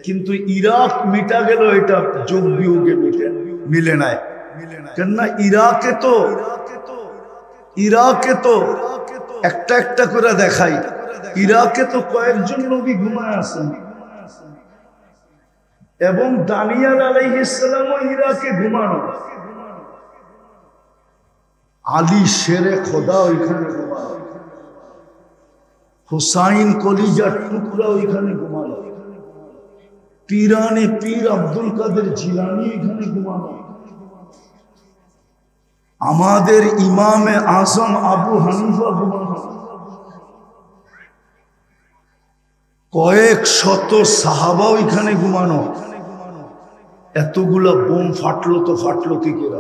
কিন্তু ইরাক মিটা গেল, এটা যোগ বিয়োগে মিলে নাই। কেননা ইরাকে তো একটা একটা করে দেখাই, ইরাকে তো কয়েকজন নবী ঘুমায় আছেন, এবং দানিয়াল আলাইহিস সালামও ইরাকে ঘুমানো, আলী শেরে খোদা ওইখানে ঘুমানো, হুসাইন কলিজার টুকরা ওইখানে ঘুমানো, পীরানে পীর আব্দুল কাদের জিলানী এখানে ঘুমানো, আমাদের ইমামে আজম আবু হানিফা ঘুমানো, কয়েক শত সাহাবা ওইখানে ঘুমানো। এতগুলা বোম ফাটলো তো ফাটলো কি করে?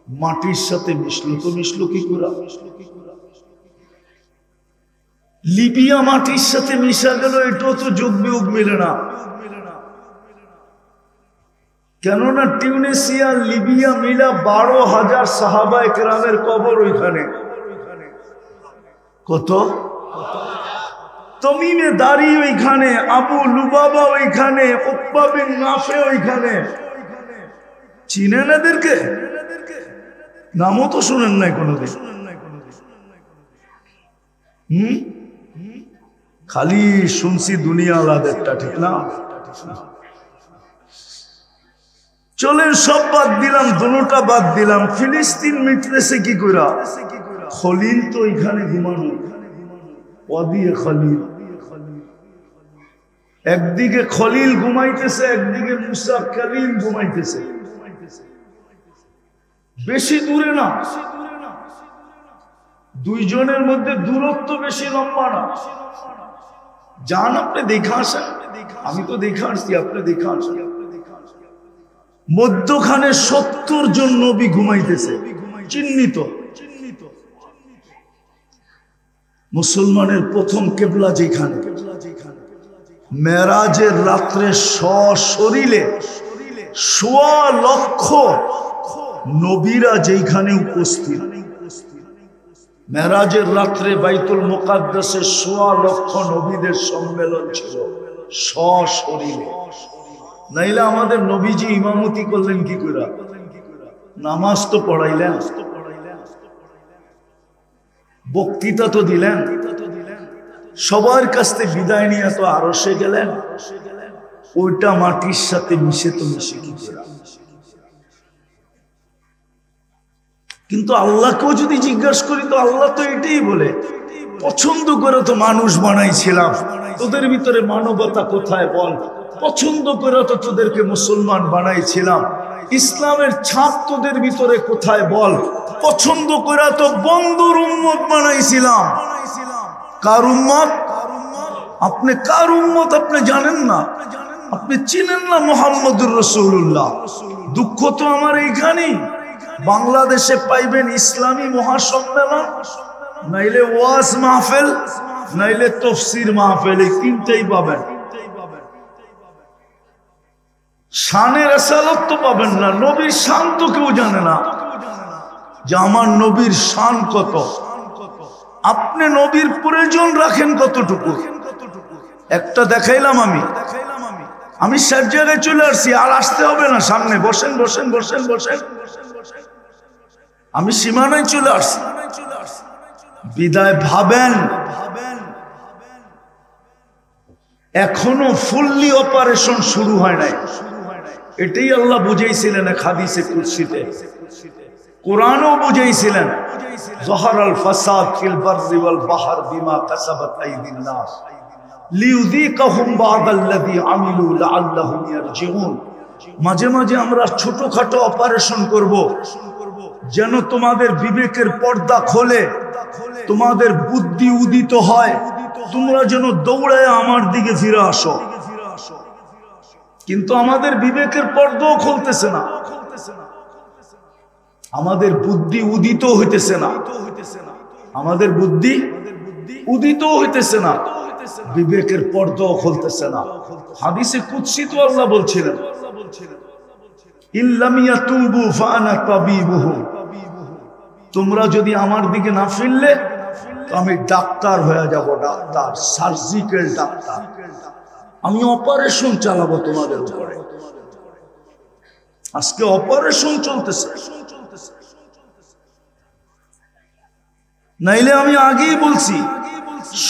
মাটির সাথে মিশলো কি করে? লিবিয়া মাটির সাথে মিশা গেল, এটাও তো যোগ বিয়োগ মিলে না। কেননা টিউনিসিয়া লিবিয়া মিলা 12,000 সাহাবায়ে কেরামের কবর ওইখানে। কত? তমিমে দাড়ি ওইখানে, আবু লুবাবা ওইখানে, উকবা বিন নাফে ওইখানে। চিনেন এদেরকে? নামও তো শুনেন নাই কোনোদিন। খালি শুনছি দুনিয়া আলাদাটা, ঠিক না? চলেন সব বাদ দিলাম, দুটোটা বাদ দিলাম। ফিলিস্তিন মিটতেছে কি করে? খলিল তো এখানে ঘুমানো, ওয়াদিয়ে খলিল। একদিকে খলিল ঘুমাইতেছে, একদিকে মুসা কালিম ঘুমাইতেছে। বেশি দূরে না, দুইজনের মধ্যে দূরত্ব বেশি লম্বা না। যান আপনি দেখা আসেন, আমি তো দেখা আসছি, আপনি দেখা আসেন। মধ্যখানে 70 জন নবী ঘুমাইতেছে, চিহ্নিত। মুসলমানের প্রথম কেবলা যেখানে, মেরাজের রাত্রে সশরীরে 1.25 লক্ষ নবীরা যেখানে উপস্থিত। মেরাজের রাত্রে বাইতুল মুকাদ্দাসে 1.25 লক্ষ নবীদের সম্মেলন ছিল সশরীরে। নাইলে আমাদের নবীজি ইমামতি করলেন কি করে? নামাজ তো পড়াইলেন, বক্তৃতা তো দিলেন, সবার কাছ থেকে বিদায় নিয়ে তো আরশে গেলেন। ওইটা মাটির সাথে মিশে তো মিশে কি করে? কিন্তু আল্লাহকেও যদি জিজ্ঞাসা করি তো আল্লাহ তো এটাই বলে, পছন্দ করে তো মানুষ বানাইছিলাম, তোদের ভিতরে মানবতা কোথায় বল? পছন্দ করে তো তোদেরকে মুসলমান বানাইছিলাম, ইসলামের ছাপ তোদের ভিতরে কোথায় বল? পছন্দ করে তো বন্ধুর উম্মত বানাইছিলাম। কার উম্মত? আপনি কার উম্মত আপনি জানেন না, আপনি চিনেন না মুহাম্মদুর রাসূলুল্লাহ। দুঃখ তো আমার এইখানেই, বাংলাদেশে পাইবেন ইসলামী মহাসম্মেলন, নাইলে ওয়াজ মাহফিল, নাইলে তাফসীর মাহফিল, এই তিনটাই পাবেন। শানের রিসালাত তো পাবেন না, নবীর শান তো কেউ জানে না যে আমার নবীর শান কত। আপনি নবীর প্রয়োজন রাখেন কতটুকু? একটা দেখাইলাম আমি সব জায়গায় চলে আসছি, আর আসতে হবে না সামনে। বসেন বসেন বসেন বসেন, আমি সীমানায় চলে আসছি। বিদায় ভাবেন এখনো ফুললি অপারেশন শুরু হয় নাই। এটাই আল্লাহ বুঝাইছিলেন এক হাদিসে কুদসিতে, কোরআনও বুঝাইছিলেন, যহরাল ফাসাদ ফিল বাররি ওয়াল বাহর বিমা কাসাবাত আইদিন নাস লিউযীকাহুম বা'দাল্লাযী আমিলু লাআল্লাহুম ইয়ারজিউন। মাঝে মাঝে আমরা ছোটখাটো অপারেশন করব, যেন তোমাদের বিবেকের পর্দা খোলে, তোমাদের বুদ্ধি উদিত হয়, তোমরা যেন দৌড়ায় আমার দিকে ফিরে আসো। কিন্তু আমাদের বিবেকের পর্দাও খুলতেছে না, আমাদের বুদ্ধি উদিত হইতেছে না, আমাদের বুদ্ধি উদিত হইতেছে না, বিবেকের পর্দাও খুলতেছে না। হাদিসে কুদসি তো আল্লাহ বলছিলেন, ইল্লাম ইয়াতুবু ফাআনা তাবিবুহুম, তোমরা যদি আমার দিকে না ফিরলে তো আমি ডাক্তার হয়ে যাব, ডাক্তার, সার্জিক্যাল ডাক্তার, আমি অপারেশন চালাবো তোমাদের উপরে। আজকে অপারেশন চলতেছে। নাইলে আমি আগেই বলছি,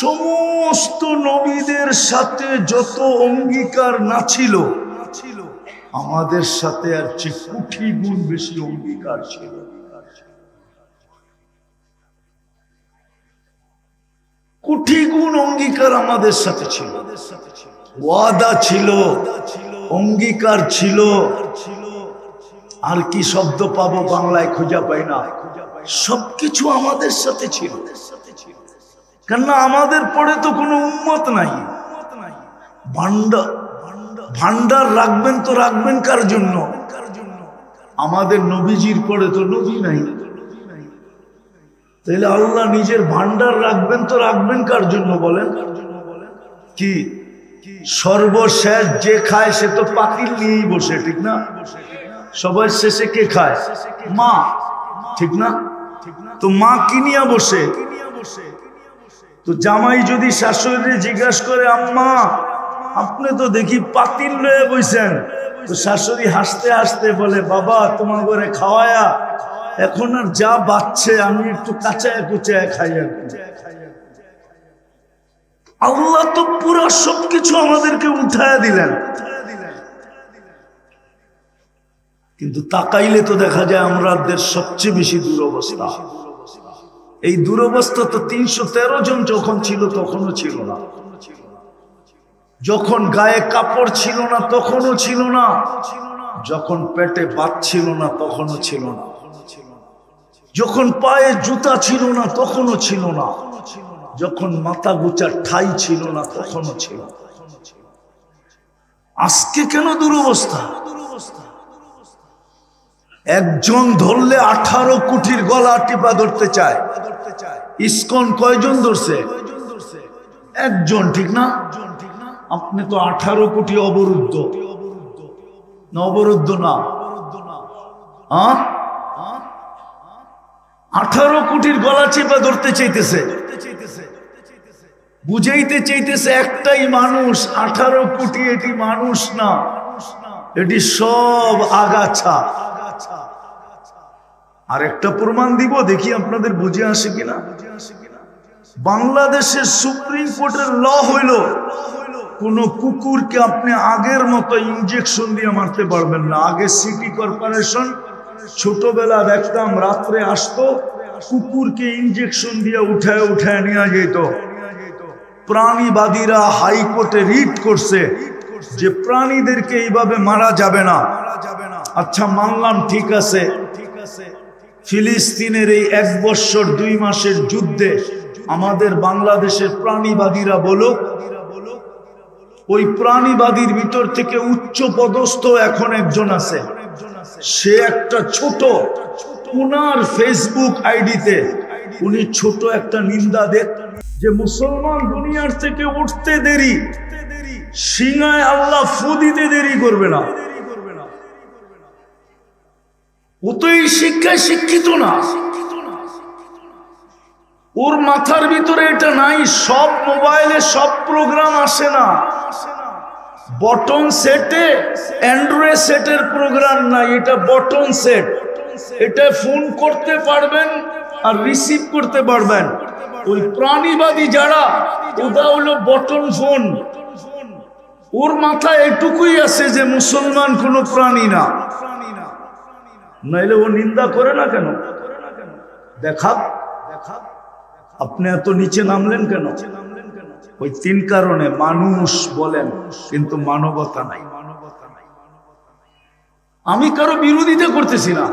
সমস্ত নবীদের সাথে যত অঙ্গীকার না ছিল, আমাদের সাথে আর চেয়ে কোটি গুণ বেশি অঙ্গীকার ছিল। কোটি গুণ অঙ্গীকার আমাদের সাথে ছিল, ওয়াদা ছিল, অঙ্গীকার ছিল। আর কি শব্দ পাবো বাংলায় খুঁজে পাই না, সবকিছু আমাদের সাথে ছিল। কেননা আমাদের পরে তো কোনো উম্মত নাই। ভান্ডার রাখবেন তো রাখবেন কার জন্য? আমাদের নবীজির পরে তো নবী নাই, তাহলে আল্লাহ নিজের ভান্ডার রাখবেন তো রাখবেন কার জন্য বলেন? কি সর্বশেষ যে খায় সে তো পাতিল নিয়েই বসে, ঠিক না? সবার শেষে কে খায়? মা, ঠিক না? তো মা কি নিয়ে বসে? তো জামাই যদি শাশুড়ি জিজ্ঞাসা করে, আম্মা আপনি তো দেখি পাতিল লয়ে বইছেন, তো শাশুড়ি হাসতে হাসতে বলে, বাবা তোমার ঘরে খাওয়ায়া এখন আর যা বাচ্চে আমি একটু কাঁচায় কুচায় খাই আর কি। আল্লাহ তো পুরো সবকিছু আমাদেরকে উঠায় দিলেন, কিন্তু তাকাইলে তো দেখা যায় আমাদের সবচেয়ে বেশি দুরবস্থা। এই দুরবস্থা তো 313 জন যখন ছিল তখনও ছিল না, যখন গায়ে কাপড় ছিল না তখনও ছিল না, যখন পেটে ভাত ছিল না তখনও ছিল না, যখন পায়ে জুতা ছিল না তখনও ছিল না, যখন মাথা গুচার ঠাই ছিল না তখনও ছিল। আজকে কেন দুরবস্থা? একজন ধরলে 18 কোটির গলা টিপা ধরতে চায়। ইসকন কয়জন ধরছে? একজন, ঠিক না? আপনি তো 18 কোটি অবরুদ্ধ না? অবরুদ্ধ না, 18 কোটির গলা চেপা ধরতে চাইতেছে, বুঝাইতে চাইতেছে একটাই মানুষ, 18 কোটি এটি মানুষ না, এটি সব আগাছা। আর একটা প্রমাণ দিব, দেখি আপনাদের বুঝে আসে কিনা। বাংলাদেশের সুপ্রিম কোর্টের ল হইল কোন কুকুরকে আপনি আগের মতো ইনজেকশন দিয়ে মারতে পারবেন না। আগে সিটি কর্পোরেশন ছোটবেলা দেখতাম রাত্রে আসতো, কুকুরকে ইনজেকশন দিয়ে উঠায় উঠায় নিয়ে যেত। প্রাণীবাদীরা হাইকোর্টে রিট করছে যে প্রাণীদেরকে এইভাবে মারা যাবে না। আচ্ছা মানলাম, ঠিক আছে, ফিলিস্তিনের এই 1 বছর 2 মাসের যুদ্ধে আমাদের বাংলাদেশের প্রাণীবাদীরা বলো, ওই প্রাণীবাদীর ভিতর থেকে উচ্চ পদস্থ এখন একজন আছে, সে একটা ছোট, উনার ফেসবুক আইডিতে উনি ছোট একটা নিন্দা দেন যে মুসলমান দুনিয়ার থেকে উঠতে দেরি, সিংহায় আল্লাহ ফু দিতে দেরি করবে না। ও তো এই শিক্ষায় শিক্ষিত না, ওর মাথার ভিতরে এটা নাই। সব মোবাইলে সব প্রোগ্রাম আসে না, বটন সেটে অ্যান্ড্রয়েড সেটের প্রোগ্রাম নাই, এটা বটন সেট। এটা ফোন করতে পারবেন আর রিসিভ করতে পারবেন। ওই প্রাণীবাদী যারা, ওটা হলো বটন ফোন। ওর মাথায় এটুকুই আছে যে মুসলমান কোনো প্রাণী না, নাইলে ও নিন্দা করে না কেন? দেখা আপনি এত নিচে নামলেন কেন? ওই 3 কারণে। মানুষ বলেন কিন্তু মানবতা নাই। আমি কারো বিরোধিতা করতেছি না,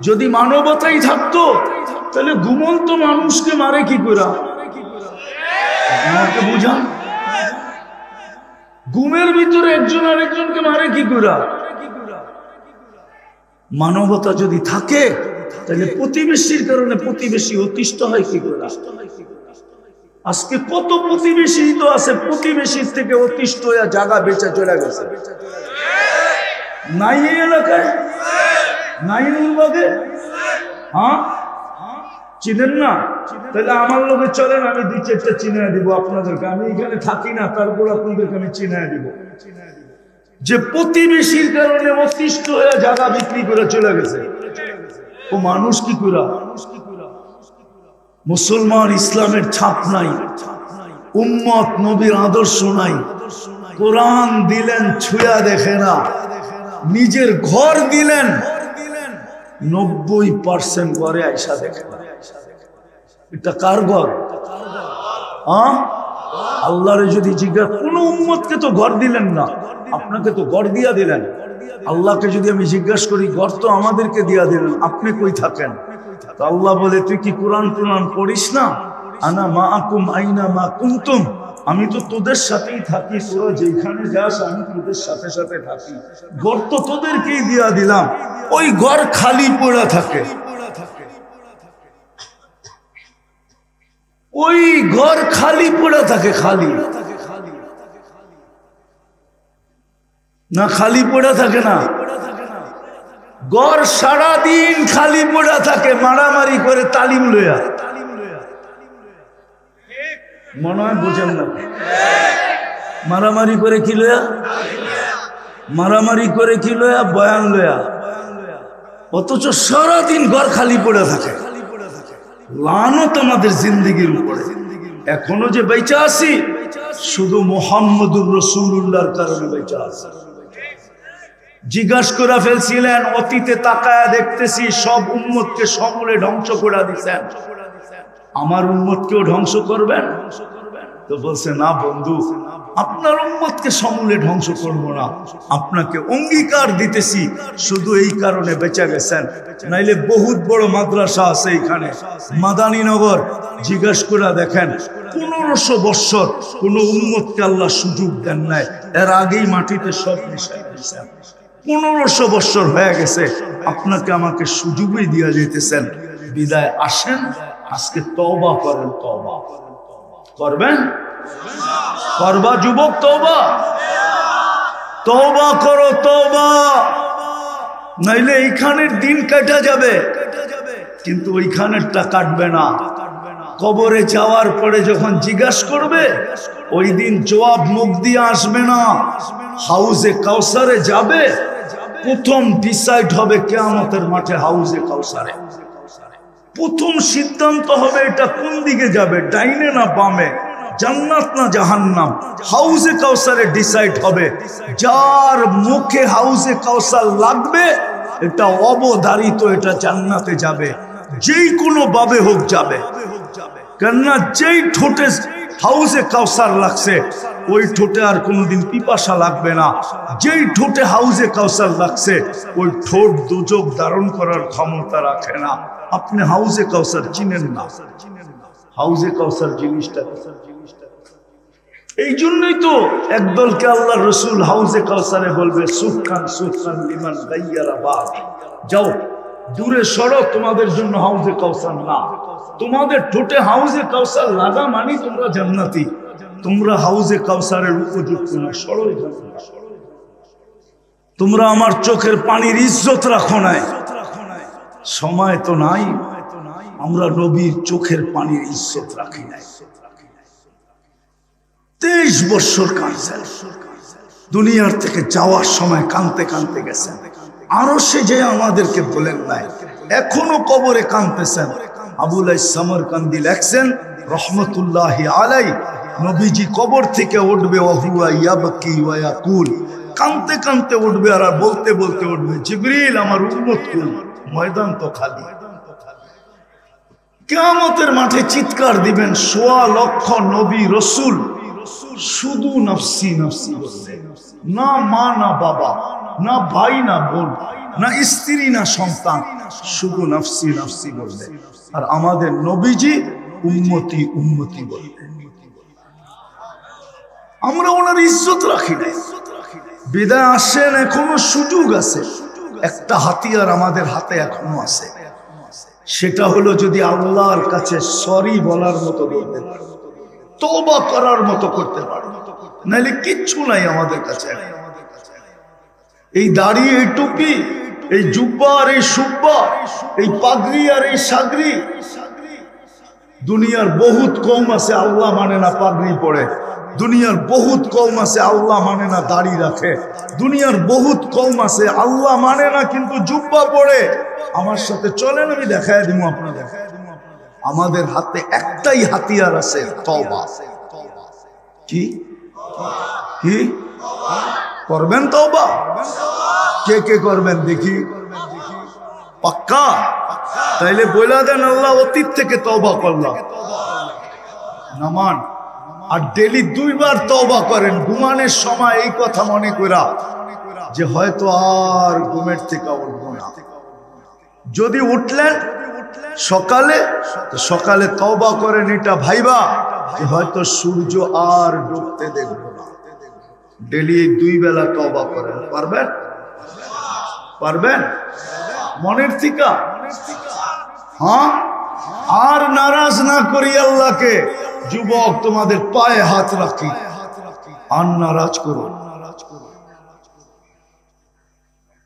যদি মানবতাই থাকতো তাহলে ঘুমন্ত মানুষকে মারে কি করে? আমাকে বুঝান, ঘুমের ভিতরে একজন আরেকজনকে মারে কি করে? মানবতা যদি থাকে তাহলে প্রতিবেশীর কারণে প্রতিবেশী অতিষ্ঠ হয় কি করে? আজকে কত প্রতিবেশী তো আছে, প্রতিবেশীর থেকে অতিষ্ঠ হয়ে জায়গা বেচা চলে গেছে। নাই এই এলাকায়, নাই নুরবাগে, চিনেন না? তাহলে আমার লোকে চলেন, আমি 2-4টা চিনায় দিব আপনাদেরকে। আমি এখানে থাকি না, তারপর আপনাদেরকে আমি চিনায় দিব যে প্রতিবেশীর কারণে অতিষ্ঠ হয়ে জায়গা বিক্রি করে চলে গেছে। ও মানুষ কি করে? মুসলমান ইসলামের ছাপ নাই, উম্মত নবীর আদর্শ নাই, কোরআন দিলেন ছুঁয়া দেখে না, নিজের ঘর দিলেন 90% ঘরে আইসা দেখে না। এটা কার ঘর? আল্লাহরে যদি জিজ্ঞাসা, কোন উম্মতকে তো ঘর দিলেন না, আপনাকে তো ঘর দিয়া দিলেন। আল্লাহকে যদি আমি জিজ্ঞাসা করি, ঘর তো আমাদেরকে দিয়া দিলেন, আপনি কই থাকেন? তো আল্লাহ বলে, তুই কি কোরআন পড়িস না? আনা মাআকুম আইনা মা কুনতুম, আমি তো তোদের সাথেই থাকি, তোরা যেখানে যাস আমি তোদের সাথে সাথে থাকি। ঘর তো তোদেরকেই দিয়া দিলাম, ওই ঘর খালি পড়া থাকে, ওই ঘর খালি পড়া থাকে। খালি না, খালি পড়া থাকে না, ঘর সারাদিন খালি পড়া থাকে, মারামারি করে তালিম লইয়া। মনে হয় বুঝেন না? মারামারি করে কি লইয়া? মারামারি করে কি লইয়া? বয়ান লইয়া। অথচ সারাদিন ঘর খালি পড়ে থাকে। লানত আমাদের জিন্দেগির উপরে। এখনো যে বেঁচে আছি শুধু মুহাম্মদুর রাসূলুল্লাহর কারণে বেঁচে আছি। জিজ্ঞাসা করে ফেলছিলেন, অতীতে তাকায়া দেখতেছি সব উম্মতকে সমূলে ধ্বংস করে দিচ্ছেন, আমার উম্মতকেও ধ্বংস করবেন? তো বলছে, না বন্ধু, আপনার উম্মতকে সমূলে ধ্বংস করব না, আপনাকে অঙ্গীকার দিতেছি শুধু এই কারণে বেঁচে গেছেন, নাইলে বহুত বড় মাদ্রাসা আছে এখানে মাদানীনগর। জিজ্ঞাসা করে দেখেন 1500 বছর কোন উম্মতকে আল্লাহ সুযোগ দেন নাই, এর আগেই মাটিতে সব মিশাই দিয়েছেন। 1500 বছর হয়ে গেছে, আপনাকে আমাকে সুযোগই দিয়া যেতেছেন। বিদায় আসেন, আজকে তওবা করেন। তওবা করবেন? করবা যুবক? তওবা তওবা করো, তওবা, নাইলে এইখানের দিন কাটা যাবে, কিন্তু ওইখানেরটা কাটবে না। কবরে যাওয়ার পরে যখন জিজ্ঞাসা করবে, ওই দিন জবাব মুখ দিয়ে আসবে না। হাউজে কাউসারে যাবে, প্রথম ডিসাইড হবে কিয়ামতের মাঠে হাউজে কাউসারে। প্রথম সিদ্ধান্ত হবে এটা কোন দিকে যাবে, ডাইনে না বামে, জান্নাত না জাহান্নাম। হাউজে কাউসারে ডিসাইড হবে। যার মুখে হাউজে কাউসার লাগবে এটা অবধারিত, এটা জান্নাতে যাবে, যেই কোনো ভাবে হোক যাবে। কেননা যেই ঠোঁটে হাউজে কাউসার লাগছে ওই ঠোঁটে আর কোনোদিন পিপাসা লাগবে না। যেই ঠোঁটে হাউজে কাউসার লাগছে ওই ঠোঁট দুজক ধারণ করার ক্ষমতা রাখে না। আপনি হাউজে কাউসার চিনেন না, হাউজে কাউসার জিনিসটা। এই জন্যই তো একদলকে আল্লাহ রসুল হাউজে কাউসারে বলবে, সুখান সুখান লিমান গাইয়ারা বাদ, যাও দূরে সরো, তোমাদের জন্য হাউজে কাউসার না। তোমাদের ঠোঁটে হাউজে কাউসার লাগা মানে তোমরা জান্নাতি, তোমরা হাউজে কাউসারের উপযুক্ত না, সরো এখান থেকে। তোমরা আমার চোখের পানির ইজ্জত রাখো নাই, সময় তো নাই, আমরা নবীর চোখের পানির ইজ্জত রাখি নাই। 23 বছর কাঁদছেন, দুনিয়ার থেকে যাওয়ার সময় কাঁদতে কাঁদতে গেছেন। আরো সে যে আমাদেরকে বলেন নাই, এখনো কবরে কাঁদতেছেন। আবুল সামরকান্দি লেখছেন রহমতুল্লাহি আলাই, নবীজি কবর থেকে উঠবে, ওহুয়া ইয়াবকি ওয়া ইয়াকুল, কাঁদতে কাঁদতে উঠবে আর বলতে বলতে উঠবে, জিবরিল আমার উম্মত কই, ময়দান তো খালি। কিয়ামতের মাঠে চিৎকার দিবেন, 1.25 লক্ষ নবী রসুল শুধু নফসি নফসি বলবে, না মা না বাবা, না ভাই না বোন, না স্ত্রী না সন্তান, শুধু নফসি নফসি বলবে। আর আমাদের নবীজি উম্মতি উম্মতি বলবে। আমরা ওনার ইজ্জত রাখি না। বিদায় আসেন, এখনো সুযোগ আছে। একটা হাতিয়ার আমাদের হাতে এখনো আছে, সেটা হলো যদি আল্লাহর কাছে সরি বলার মতো বলতে পারি, তওবা করার মতো করতে পারি, নাহলে কিচ্ছু নাই আমাদের কাছে। এই দাড়ি, এই টুপি, এই জুব্বা আর এই সুব্বা, এই পাগড়ি আর এই সাগরি, দুনিয়ার বহুত কওম আছে আল্লাহ মানে না পাগড়ি পরে, দুনিয়ার বহুত কওম আছে আল্লাহ মানে না দাড়ি রাখে, দুনিয়ার বহুত কওম আছে আল্লাহ মানে না কিন্তু জুব্বা পরে। আমার সাথে চলেন, আমি দেখায় দিব আপনাদের। আমাদের হাতে একটাই হাতিয়ার আছে, তওবা। কি কি করবেন? তওবা কে কে করবেন দেখি? পাক্কা? তাইলে বইলা দেন, আল্লাহ অতীত থেকে তওবা করলাম, নামান। আর ডেলি 2 বার তওবা করেন, ঘুমানোর সময় এই কথা মনে করা যে হয়তো আর ঘুমের থেকে উঠবো না। যদি উঠলেন সকালে, সকালে তওবা করেন এটা ভাইবা যে হয়তো সূর্য আর ডুবতে দেখবো না। ডেলি 2 বেলা তওবা করেন, পারবেন? পারবেন মনের থেকে? হ্যাঁ, আর নারাজ না করি আল্লাহকে। যুবক, তোমাদের পায়ে হাত রাখি, আর নারাজ করো,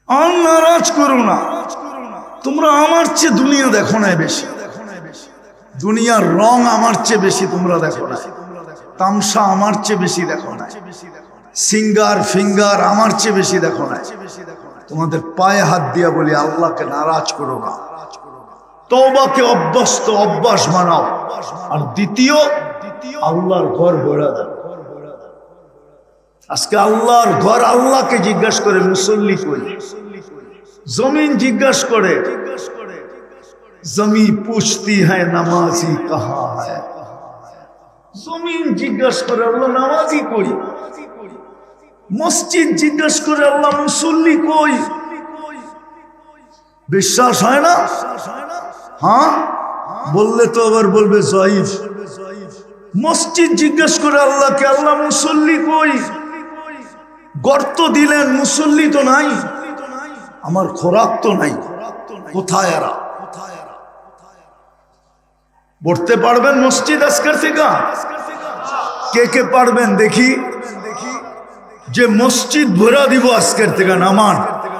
আর নারাজ করো না। তোমরা আমার চেয়ে দুনিয়া দেখো না বেশি, দুনিয়ার রং আমার চেয়ে বেশি তোমরা দেখো না, তামসা আমার চেয়ে বেশি দেখো না, সিঙ্গার ফিঙ্গার আমার চেয়ে বেশি দেখো না। তোমাদের পায়ে হাত দিয়া বলি আল্লাহকে নারাজ করো না, তওবাকে অভ্যাস বানাও। আর দ্বিতীয়, আল্লাহর ঘর ভরা দাও। আজকে আল্লাহর ঘর, আল্লাহকে জিজ্ঞাসা করে মুসল্লি কই, জমিন জিজ্ঞাসা করে, জমি পুছতি হ্যায় নামাজি কাহা হ্যায়। জমিন জিজ্ঞাসা করে আল্লাহ নামাজি কই, মসজিদ জিজ্ঞাসা করে আল্লাহ মুসল্লি কই। বিশ্বাস হয় না? হ্যাঁ বললে তো আবার বলবে জয়ীফ। মসজিদ জিজ্ঞাসা করে আল্লাহকে, আল্লাহ মুসল্লি কই। গর্ত দিলেন, মুসল্লি তো নাই, আমার খোরাক তো নাই, কোথায় এরা? পড়তে পারবেন মসজিদ আজকের থেকে? কে কে পারবেন দেখি, যে মসজিদ ভরা দিব আজকের থেকে, নামান।